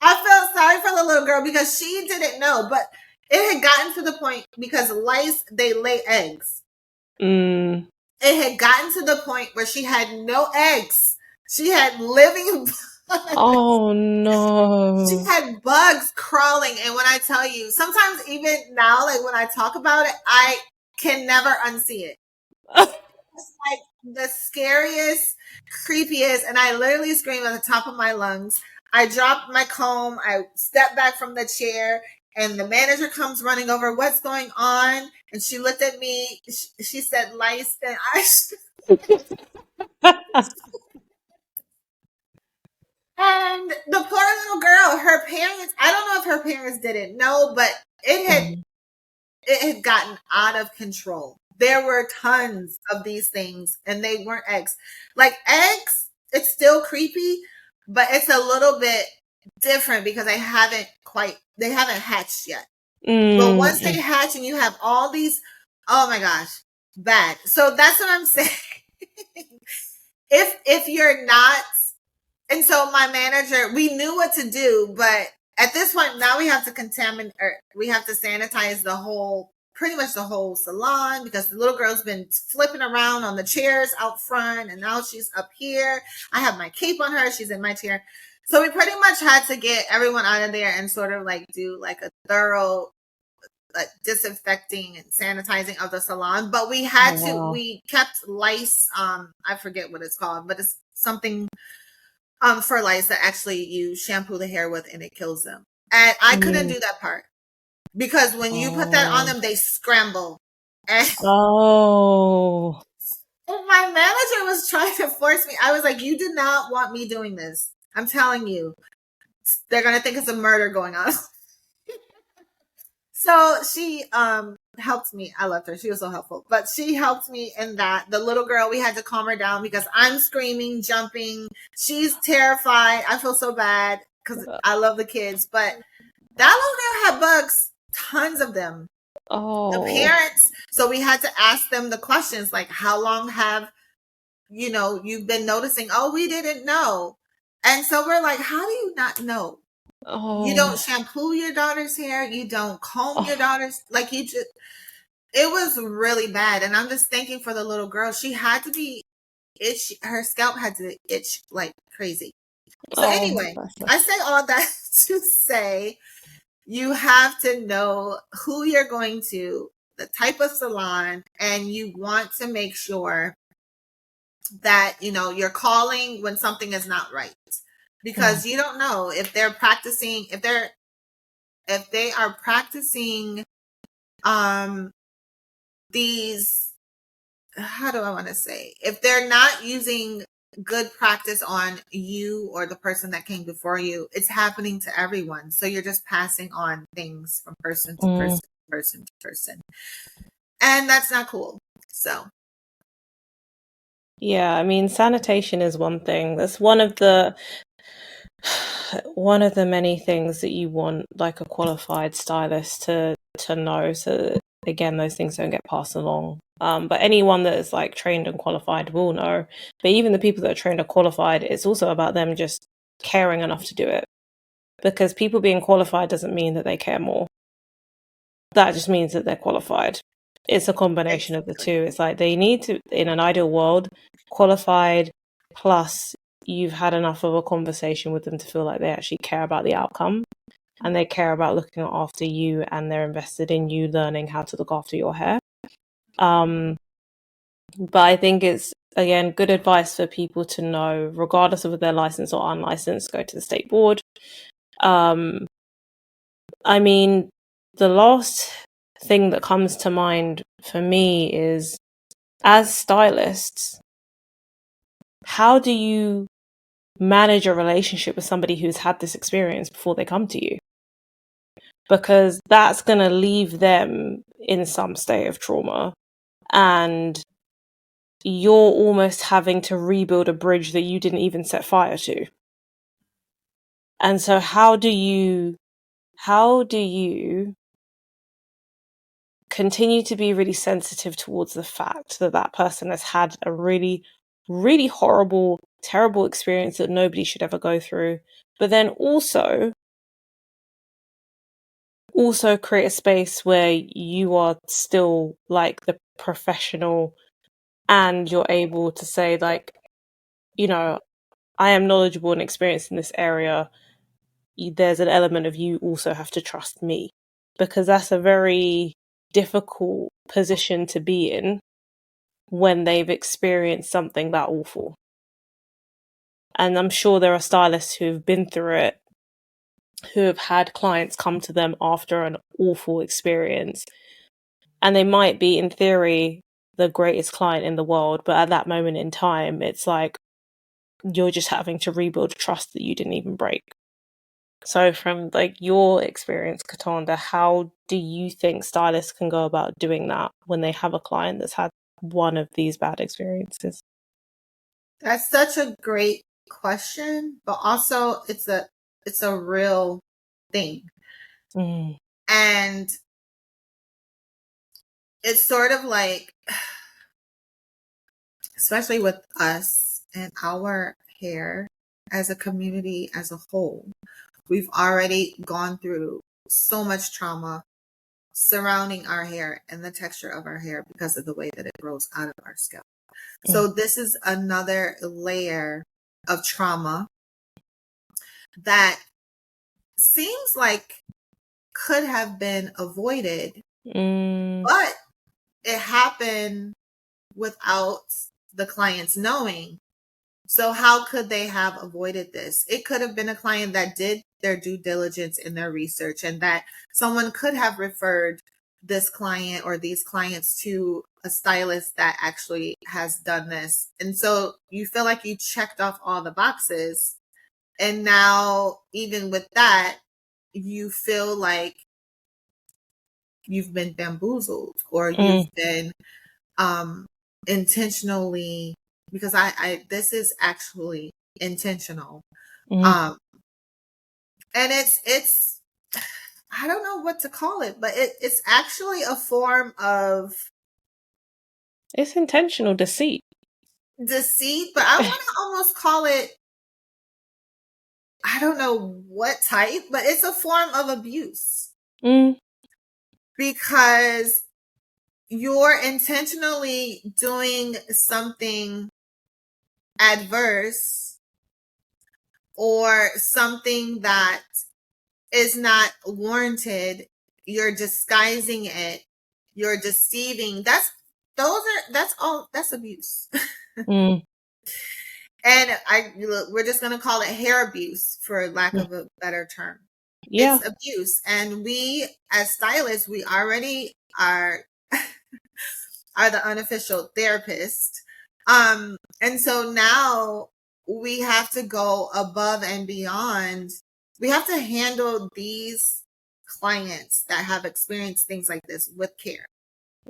I felt the little girl because she didn't know, but it had gotten to the point because lice, they lay eggs. Mm. It had gotten to the point where she had no eggs. She had living bugs. Oh no. She had bugs crawling. And when I tell you, sometimes even now, like when I talk about it, I can never unsee it. It's like the scariest, creepiest, and I literally screamed at the top of my lungs. I dropped my comb. I stepped back from the chair, and the manager comes running over. What's going on? And she looked at me. She said, "Lice," and I. And the poor little girl, her parents. I don't know if her parents didn't know, but it had gotten out of control. There were tons of these things, and they weren't eggs. Like eggs, it's still creepy, but it's a little bit different because they haven't hatched yet. But once they hatch and you have all these, oh my gosh, bad. So that's what I'm saying. If you're not, and so my manager, we knew what to do, but at this point now we have to we have to sanitize pretty much the whole salon because the little girl's been flipping around on the chairs out front, and now she's up here. I have my cape on her. She's in my chair. So we pretty much had to get everyone out of there and sort of like do like a thorough disinfecting and sanitizing of the salon. But we had we kept lice. I forget what it's called, but it's something for lice that actually you shampoo the hair with and it kills them. And I couldn't do that part because when you put that on them, they scramble. And my manager was trying to force me. I was like, you did not want me doing this. I'm telling you, they're going to think it's a murder going on. So she helped me. I loved her. She was so helpful. But she helped me in that. The little girl, we had to calm her down because I'm screaming, jumping. She's terrified. I feel so bad because I love the kids. But that little girl had bugs, tons of them. The parents, so we had to ask them the questions like, how long have, you've been noticing? Oh, we didn't know. And so we're like, how do you not know? You don't shampoo your daughter's hair. You don't comb your daughter's, it was really bad. And I'm just thinking for the little girl, she had to be itch. Her scalp had to itch like crazy. So anyway, I say all that to say you have to know who you're going to, the type of salon, and you want to make sure that, you're calling when something is not right. Because you don't know if they're practicing, if they are practicing these, how do I want to say, if they're not using good practice on you or the person that came before you, it's happening to everyone. So you're just passing on things from person to person, person to person. And that's not cool. So yeah, I mean, sanitation is one thing. That's one of the many things that you want like a qualified stylist to know, so that, again, those things don't get passed along. But anyone that is like trained and qualified will know. But even the people that are trained and qualified, it's also about them just caring enough to do it. Because people being qualified doesn't mean that they care more. That just means that they're qualified. It's a combination of the two. It's like they need to, in an ideal world, qualified plus you've had enough of a conversation with them to feel like they actually care about the outcome and they care about looking after you and they're invested in you learning how to look after your hair. But I think it's, again, good advice for people to know, regardless of if they're licensed or unlicensed, go to the state board. I mean, the last thing that comes to mind for me is, as stylists, how do you manage a relationship with somebody who's had this experience before they come to you? Because that's going to leave them in some state of trauma, and you're almost having to rebuild a bridge that you didn't even set fire to. And so how do you continue to be really sensitive towards the fact that that person has had a really, really horrible, terrible experience that nobody should ever go through, but then also also create a space where you are still like the professional and you're able to say like, you know, I am knowledgeable and experienced in this area. There's an element of you also have to trust me, because that's a very difficult position to be in when they've experienced something that awful. And I'm sure there are stylists who've been through it, who have had clients come to them after an awful experience. And they might be, in theory, the greatest client in the world, but at that moment in time, it's like you're just having to rebuild trust that you didn't even break. So from like your experience, Cataanda, how do you think stylists can go about doing that when they have a client that's had one of these bad experiences? That's such a great question, but also it's a real thing. Mm. And it's sort of like, especially with us and our hair as a community as a whole, we've already gone through so much trauma surrounding our hair and the texture of our hair because of the way that it grows out of our scalp. Mm. So this is another layer of trauma that seems like could have been avoided, Mm. but it happened without the clients knowing. So how could they have avoided this? It could have been a client that did their due diligence in their research, and that someone could have referred this client or these clients to a stylist that actually has done this. And so you feel like you checked off all the boxes. And now, even with that, you feel like you've been bamboozled, or Mm. you've been intentionally, because I this is actually intentional. Mm. Um and it's I don't know what to call it, but it's actually a form of It's intentional deceit. deceit, but I want to almost call it, I don't know what type, but it's a form of abuse, Mm. because you're intentionally doing something adverse or something that is not warranted. You're disguising it. You're deceiving. That's all. That's abuse. Mm. And we're just going to call it hair abuse for lack of a better term. Yeah. It's abuse. And we as stylists, we already are are the unofficial therapist. And so now we have to go above and beyond. We have to handle these clients that have experienced things like this with care,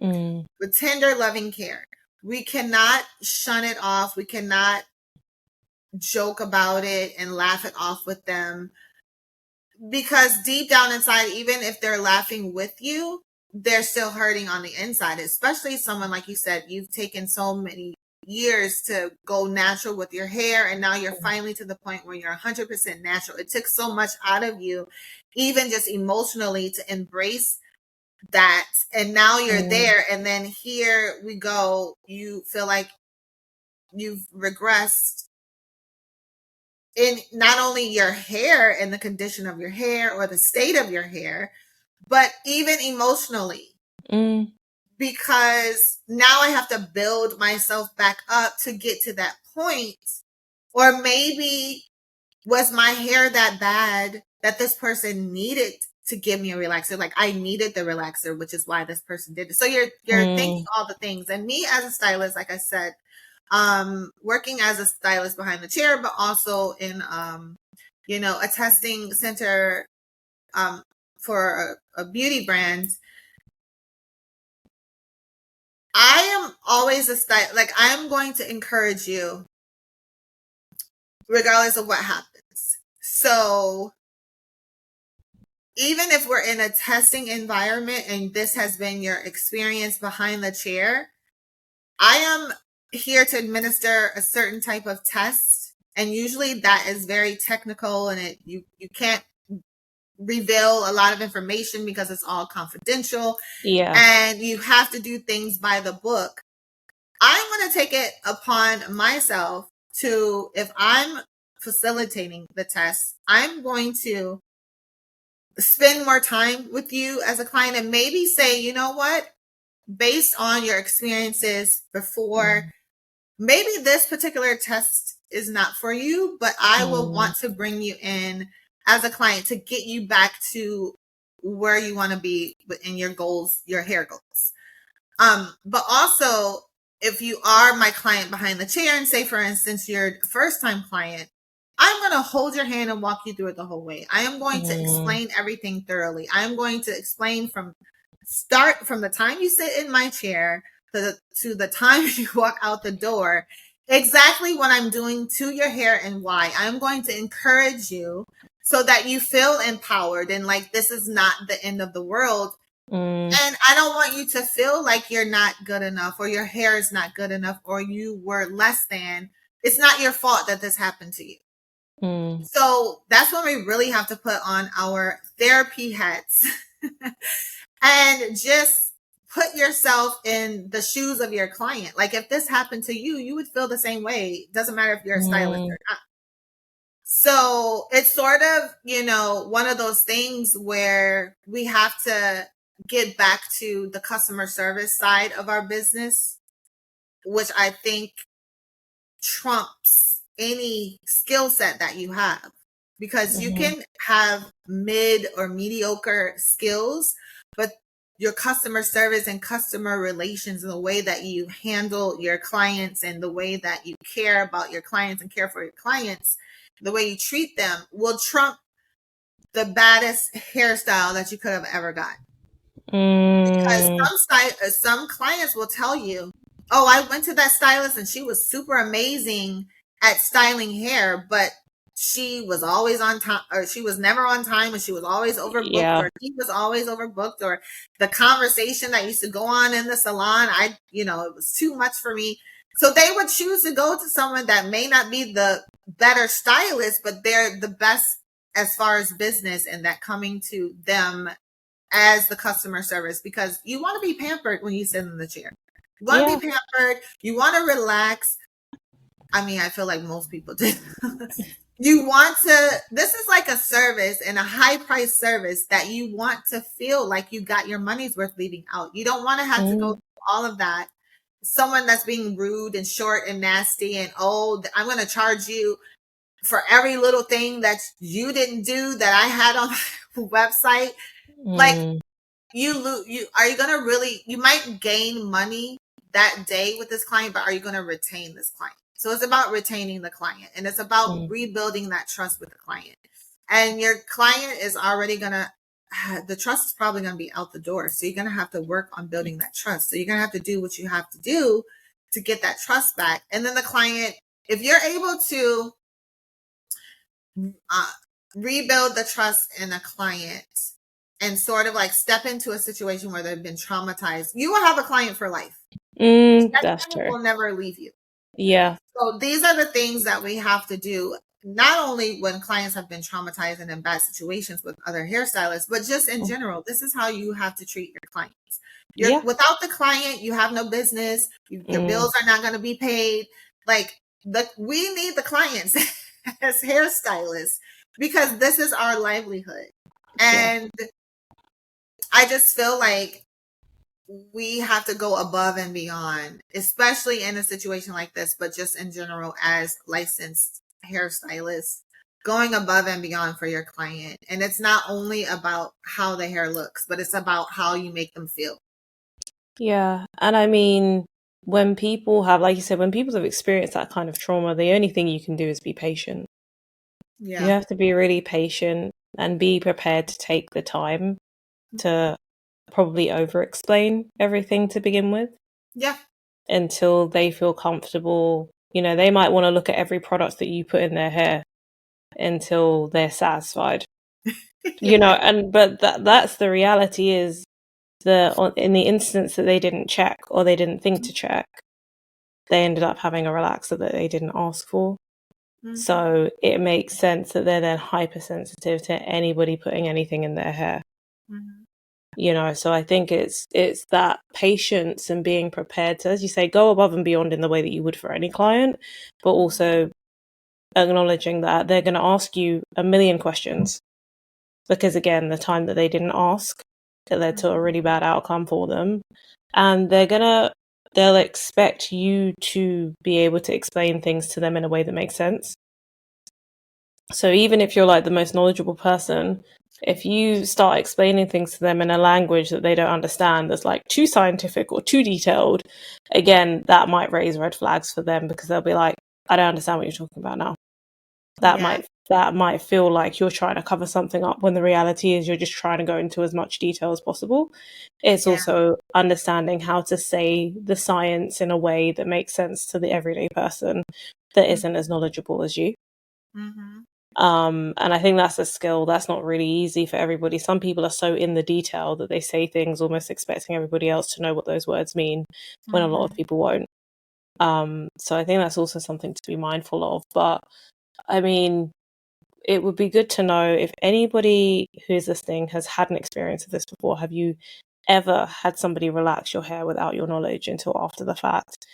Mm. with tender, loving care. We cannot shun it off. We cannot joke about it and laugh it off with them, because deep down inside, even if they're laughing with you, they're still hurting on the inside, especially someone like you said, you've taken so many years to go natural with your hair, and now you're finally to the point where you're 100% natural. It took so much out of you, even just emotionally, to embrace that. And now you're Mm. there, and then here we go, you feel like you've regressed in not only your hair and the condition of your hair or the state of your hair, but even emotionally. Mm. Because now I have to build myself back up to get to that point. Or maybe was my hair that bad that this person needed to give me a relaxer? Like I needed the relaxer, which is why this person did it. So you're thinking Mm. all the things. And me as a stylist, like I said, working as a stylist behind the chair, but also in a testing center for a beauty brand. I am always like I'm going to encourage you regardless of what happens. So even if we're in a testing environment and this has been your experience behind the chair, I am here to administer a certain type of test. And usually that is very technical, and you can't reveal a lot of information because it's all confidential. Yeah. And you have to do things by the book. I'm going to take it upon myself to, if I'm facilitating the test, I'm going to spend more time with you as a client and maybe say, you know what, based on your experiences before, maybe this particular test is not for you, but I will want to bring you in as a client to get you back to where you want to be in your goals, your hair goals. But also, if you are my client behind the chair and say, for instance, you're a first time client, I'm going to hold your hand and walk you through it the whole way. I am going to explain everything thoroughly. I am going to explain from the time you sit in my chair to the time you walk out the door, exactly what I'm doing to your hair and why. I'm going to encourage you so that you feel empowered and like this is not the end of the world. And I don't want you to feel like you're not good enough or your hair is not good enough or you were less than. It's not your fault that this happened to you. So that's when we really have to put on our therapy hats and just put yourself in the shoes of your client. Like if this happened to you, you would feel the same way. It doesn't matter if you're a stylist or not. So it's sort of, one of those things where we have to get back to the customer service side of our business, which I think trumps any skill set that you have, because you can have mid or mediocre skills, but your customer service and customer relations and the way that you handle your clients and the way that you care about your clients and care for your clients, the way you treat them will trump the baddest hairstyle that you could have ever gotten. Because some clients will tell you, oh, I went to that stylist and she was super amazing at styling hair, but she was always on time, or she was never on time, and she was always overbooked, or he was always overbooked, or the conversation that used to go on in the salon, it was too much for me. So they would choose to go to someone that may not be the better stylist, but they're the best as far as business, and that coming to them as the customer service, because you want to be pampered when you sit in the chair. You want to be pampered. You want to relax. I mean, I feel like most people do. You want to, this is like a service and a high price service that you want to feel like you got your money's worth leaving out. You don't want to have to go through all of that. Someone that's being rude and short and nasty and, oh, I'm going to charge you for every little thing that you didn't do that I had on my website. Like, are you going to really, you might gain money that day with this client, but are you going to retain this client? So it's about retaining the client, and it's about rebuilding that trust with the client. And your client is already the trust is probably going to be out the door. So you're going to have to work on building that trust. So you're going to have to do what you have to do to get that trust back. And then the client, if you're able to rebuild the trust in a client and sort of like step into a situation where they've been traumatized, you will have a client for life. That's true. Will never leave you. Yeah. So these are the things that we have to do, not only when clients have been traumatized and in bad situations with other hairstylists, but just in general. This is how you have to treat your clients. Without the client, you have no business. Your bills are not going to be paid. Like, we need the clients as hairstylists, because this is our livelihood. And I just feel like we have to go above and beyond, especially in a situation like this, but just in general as licensed hairstylists, going above and beyond for your client. And it's not only about how the hair looks, but it's about how you make them feel. Yeah. And I mean, when people have, like you said, when people have experienced that kind of trauma, the only thing you can do is be patient. You have to be really patient and be prepared to take the time to probably over-explain everything to begin with. Yeah. Until they feel comfortable. They might want to look at every product that you put in their hair until they're satisfied. But that's the reality, is in the instance that they didn't check or they didn't think to check, they ended up having a relaxer that they didn't ask for. So it makes sense that they're then hypersensitive to anybody putting anything in their hair. So I think it's that patience and being prepared to, as you say, go above and beyond in the way that you would for any client, but also acknowledging that they're going to ask you a million questions, because again, the time that they didn't ask, it led to a really bad outcome for them, and they'll expect you to be able to explain things to them in a way that makes sense. So even if you're like the most knowledgeable person, if you start explaining things to them in a language that they don't understand, that's like too scientific or too detailed, again, that might raise red flags for them, because they'll be like, I don't understand what you're talking about now. That might feel like you're trying to cover something up, when the reality is you're just trying to go into as much detail as possible. It's also understanding how to say the science in a way that makes sense to the everyday person that isn't as knowledgeable as you. And I think that's a skill that's not really easy for everybody. Some people are so in the detail that they say things almost expecting everybody else to know what those words mean, when a lot of people won't. So I think that's also something to be mindful of. But I mean, it would be good to know if anybody who's listening has had an experience of this before. Have you ever had somebody relax your hair without your knowledge until after the fact?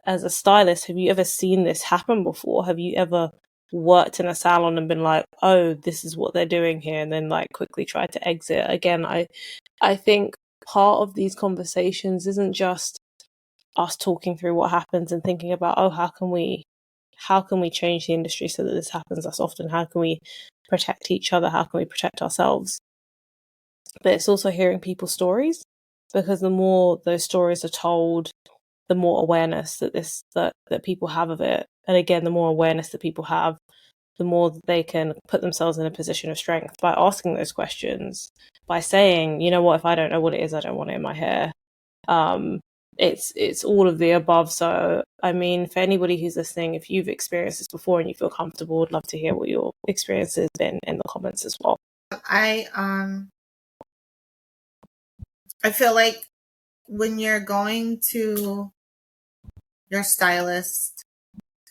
As a stylist, have you ever seen this happen before? Have you ever worked in a salon and been like, oh, this is what they're doing here, and then like quickly tried to exit? Again, I think part of these conversations isn't just us talking through what happens and thinking about, oh, how can we change the industry so that this happens less often? How can we protect each other? How can we protect ourselves? But it's also hearing people's stories, because the more those stories are told, the more awareness that people have of it. And again, the more awareness that people have, the more that they can put themselves in a position of strength by asking those questions, by saying, you know what, if I don't know what it is, I don't want it in my hair. It's all of the above. So I mean, for anybody who's listening, if you've experienced this before and you feel comfortable, I'd love to hear what your experience has been in the comments as well. I feel like when you're going to your stylist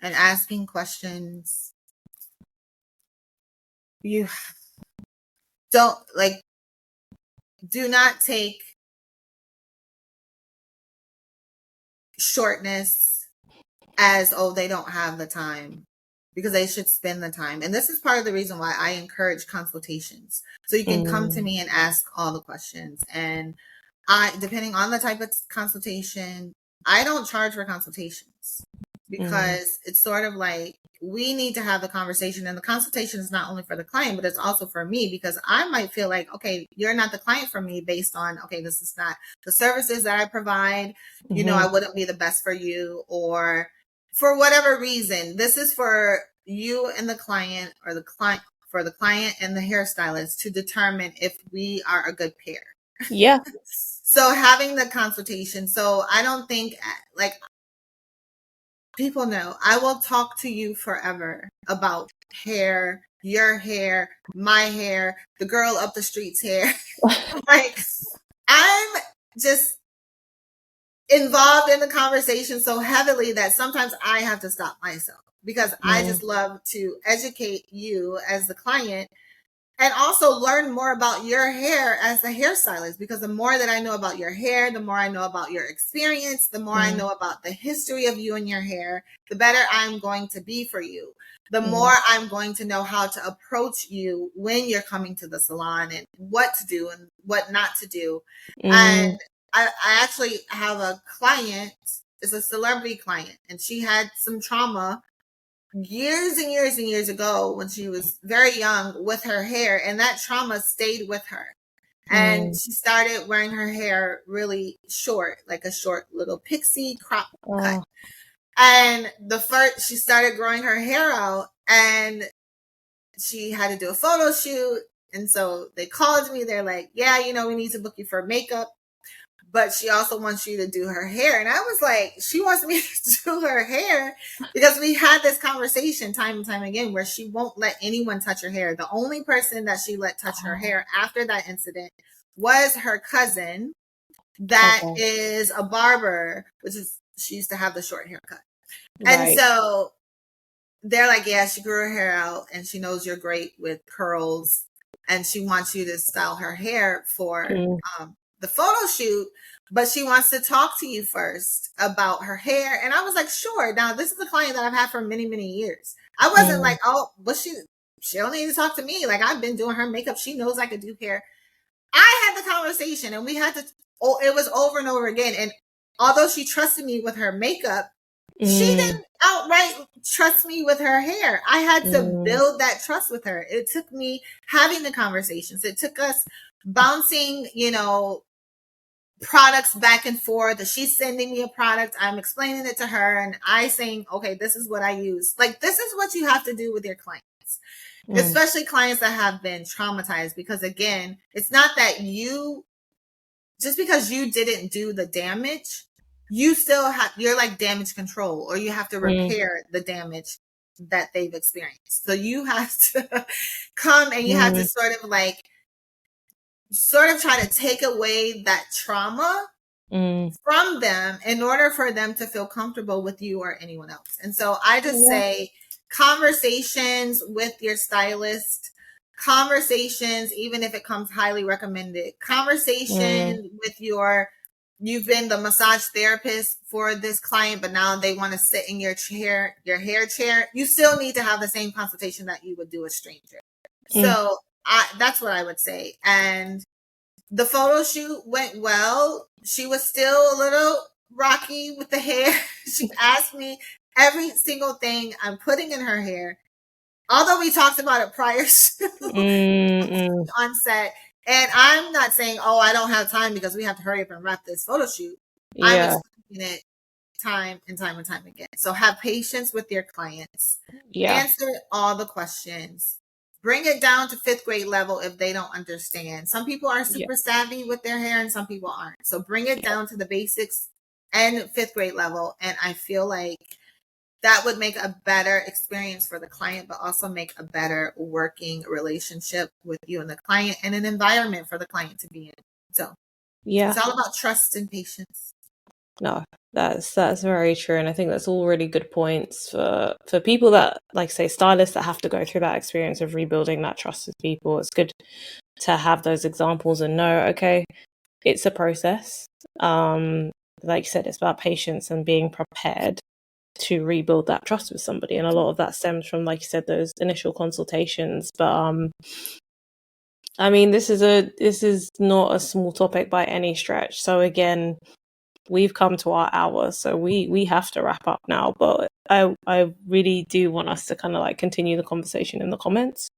and asking questions, you don't do not take shortness as, oh, they don't have the time, because they should spend the time. And this is part of the reason why I encourage consultations. So you can come to me and ask all the questions. And depending on the type of consultation, I don't charge for consultations, because it's sort of like, we need to have the conversation, and the consultation is not only for the client, but it's also for me, because I might feel like, okay, you're not the client for me based on, okay, this is not the services that I provide. I wouldn't be the best for you, or for whatever reason. This is for you and the client, or for the client and the hairstylist to determine if we are a good pair. Yeah. So having the consultation. So I don't think, like, people know I will talk to you forever about hair, your hair, my hair, the girl up the street's hair. Like, I'm just involved in the conversation so heavily that sometimes I have to stop myself, because I just love to educate you as the client, and also learn more about your hair as the hairstylist, because the more that I know about your hair, the more I know about your experience, the more I know about the history of you and your hair, the better I'm going to be for you. The more I'm going to know how to approach you when you're coming to the salon, and what to do and what not to do. And I actually have a client, it's a celebrity client, and she had some trauma years and years and years ago when she was very young with her hair, and that trauma stayed with her. And she started wearing her hair really short, like a short little pixie crop cut. And she started growing her hair out, and she had to do a photo shoot. And so they called me. They're like, yeah, we need to book you for makeup, but she also wants you to do her hair. And I was like, she wants me to do her hair, because we had this conversation time and time again where she won't let anyone touch her hair. The only person that she let touch her hair after that incident was her cousin that is a barber, she used to have the short haircut. And so they're like, yeah, she grew her hair out and she knows you're great with curls and she wants you to style her hair for the photo shoot, but she wants to talk to you first about her hair. And I was like, sure. Now, this is a client that I've had for many, many years. I wasn't like, oh, but she don't need to talk to me. Like, I've been doing her makeup. She knows I could do hair. I had the conversation and we had to, it was over and over again. And although she trusted me with her makeup, she didn't outright trust me with her hair. I had to build that trust with her. It took me having the conversations. It took us bouncing, products back and forth. She's sending me a product. I'm explaining it to her and I saying, okay, this is what I use. Like, this is what you have to do with your clients, especially clients that have been traumatized, because again, it's not that just because you didn't do the damage, you're like damage control, or you have to repair the damage that they've experienced. So you have to come and you have to sort of try to take away that trauma from them in order for them to feel comfortable with you or anyone else. And so I just say conversations with your stylist, conversations, even if it comes highly recommended, conversation with you've been the massage therapist for this client, but now they want to sit in your chair, your hair chair. You still need to have the same consultation that you would do a stranger. So that's what I would say. And the photo shoot went well. She was still a little rocky with the hair. She asked me every single thing I'm putting in her hair. Although we talked about it prior to on set. And I'm not saying, oh, I don't have time because we have to hurry up and wrap this photo shoot. I'm explaining it time and time and time again. So have patience with your clients. Answer all the questions. Bring it down to 5th grade level if they don't understand. Some people are super savvy with their hair and some people aren't. So bring it down to the basics and 5th grade level. And I feel like that would make a better experience for the client, but also make a better working relationship with you and the client, and an environment for the client to be in. So it's all about trust and patience. No, that's very true, and I think that's all really good points for people that, like, say, stylists that have to go through that experience of rebuilding that trust with people. It's good to have those examples and know, okay, it's a process. Like you said, it's about patience and being prepared to rebuild that trust with somebody, and a lot of that stems from, like you said, those initial consultations. But I mean, this is not a small topic by any stretch. So again, we've come to our hour, so we have to wrap up now. But I really do want us to kind of like continue the conversation in the comments.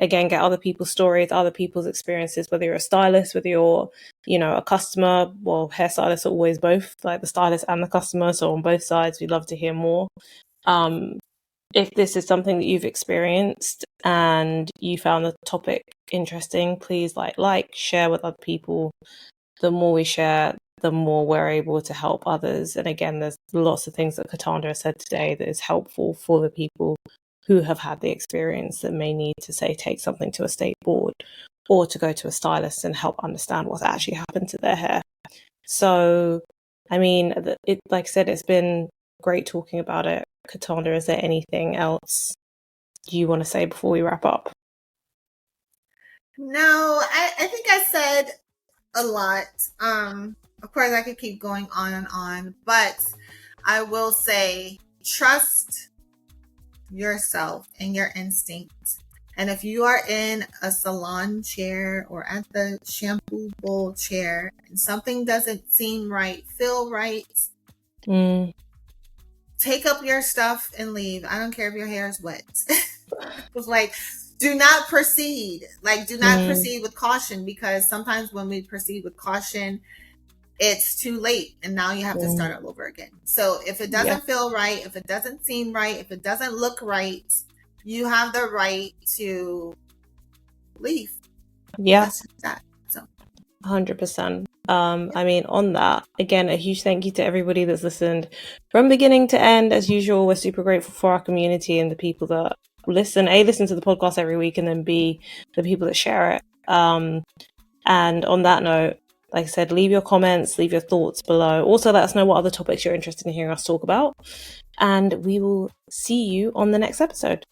Again, get other people's stories, other people's experiences, whether you're a stylist, whether you're, a customer. Well, hairstylists are always both, like the stylist and the customer. So on both sides, we'd love to hear more. If this is something that you've experienced and you found the topic interesting, please share with other people. The more we share, the more we're able to help others. And again, there's lots of things that Cataanda has said today that is helpful for the people who have had the experience that may need to, say, take something to a state board or to go to a stylist and help understand what's actually happened to their hair. So, I mean, like I said, it's been great talking about it. Cataanda, is there anything else you want to say before we wrap up? No, I think I said a lot. Of course, I could keep going on and on, but I will say trust yourself and your instincts. And if you are in a salon chair or at the shampoo bowl chair and something doesn't seem right, feel right, take up your stuff and leave. I don't care if your hair is wet. Like, do not proceed. Do not proceed with caution, because sometimes when we proceed with caution, it's too late and now you have to start all over again. So if it doesn't feel right, if it doesn't seem right, if it doesn't look right, you have the right to leave. That's just that. So 100%. I mean, on that, again, a huge thank you to everybody that's listened from beginning to end. As usual, we're super grateful for our community and the people that listen to the podcast every week, and then B, the people that share it. And on that note, like I said, leave your comments, leave your thoughts below. Also, let us know what other topics you're interested in hearing us talk about. and we will see you on the next episode.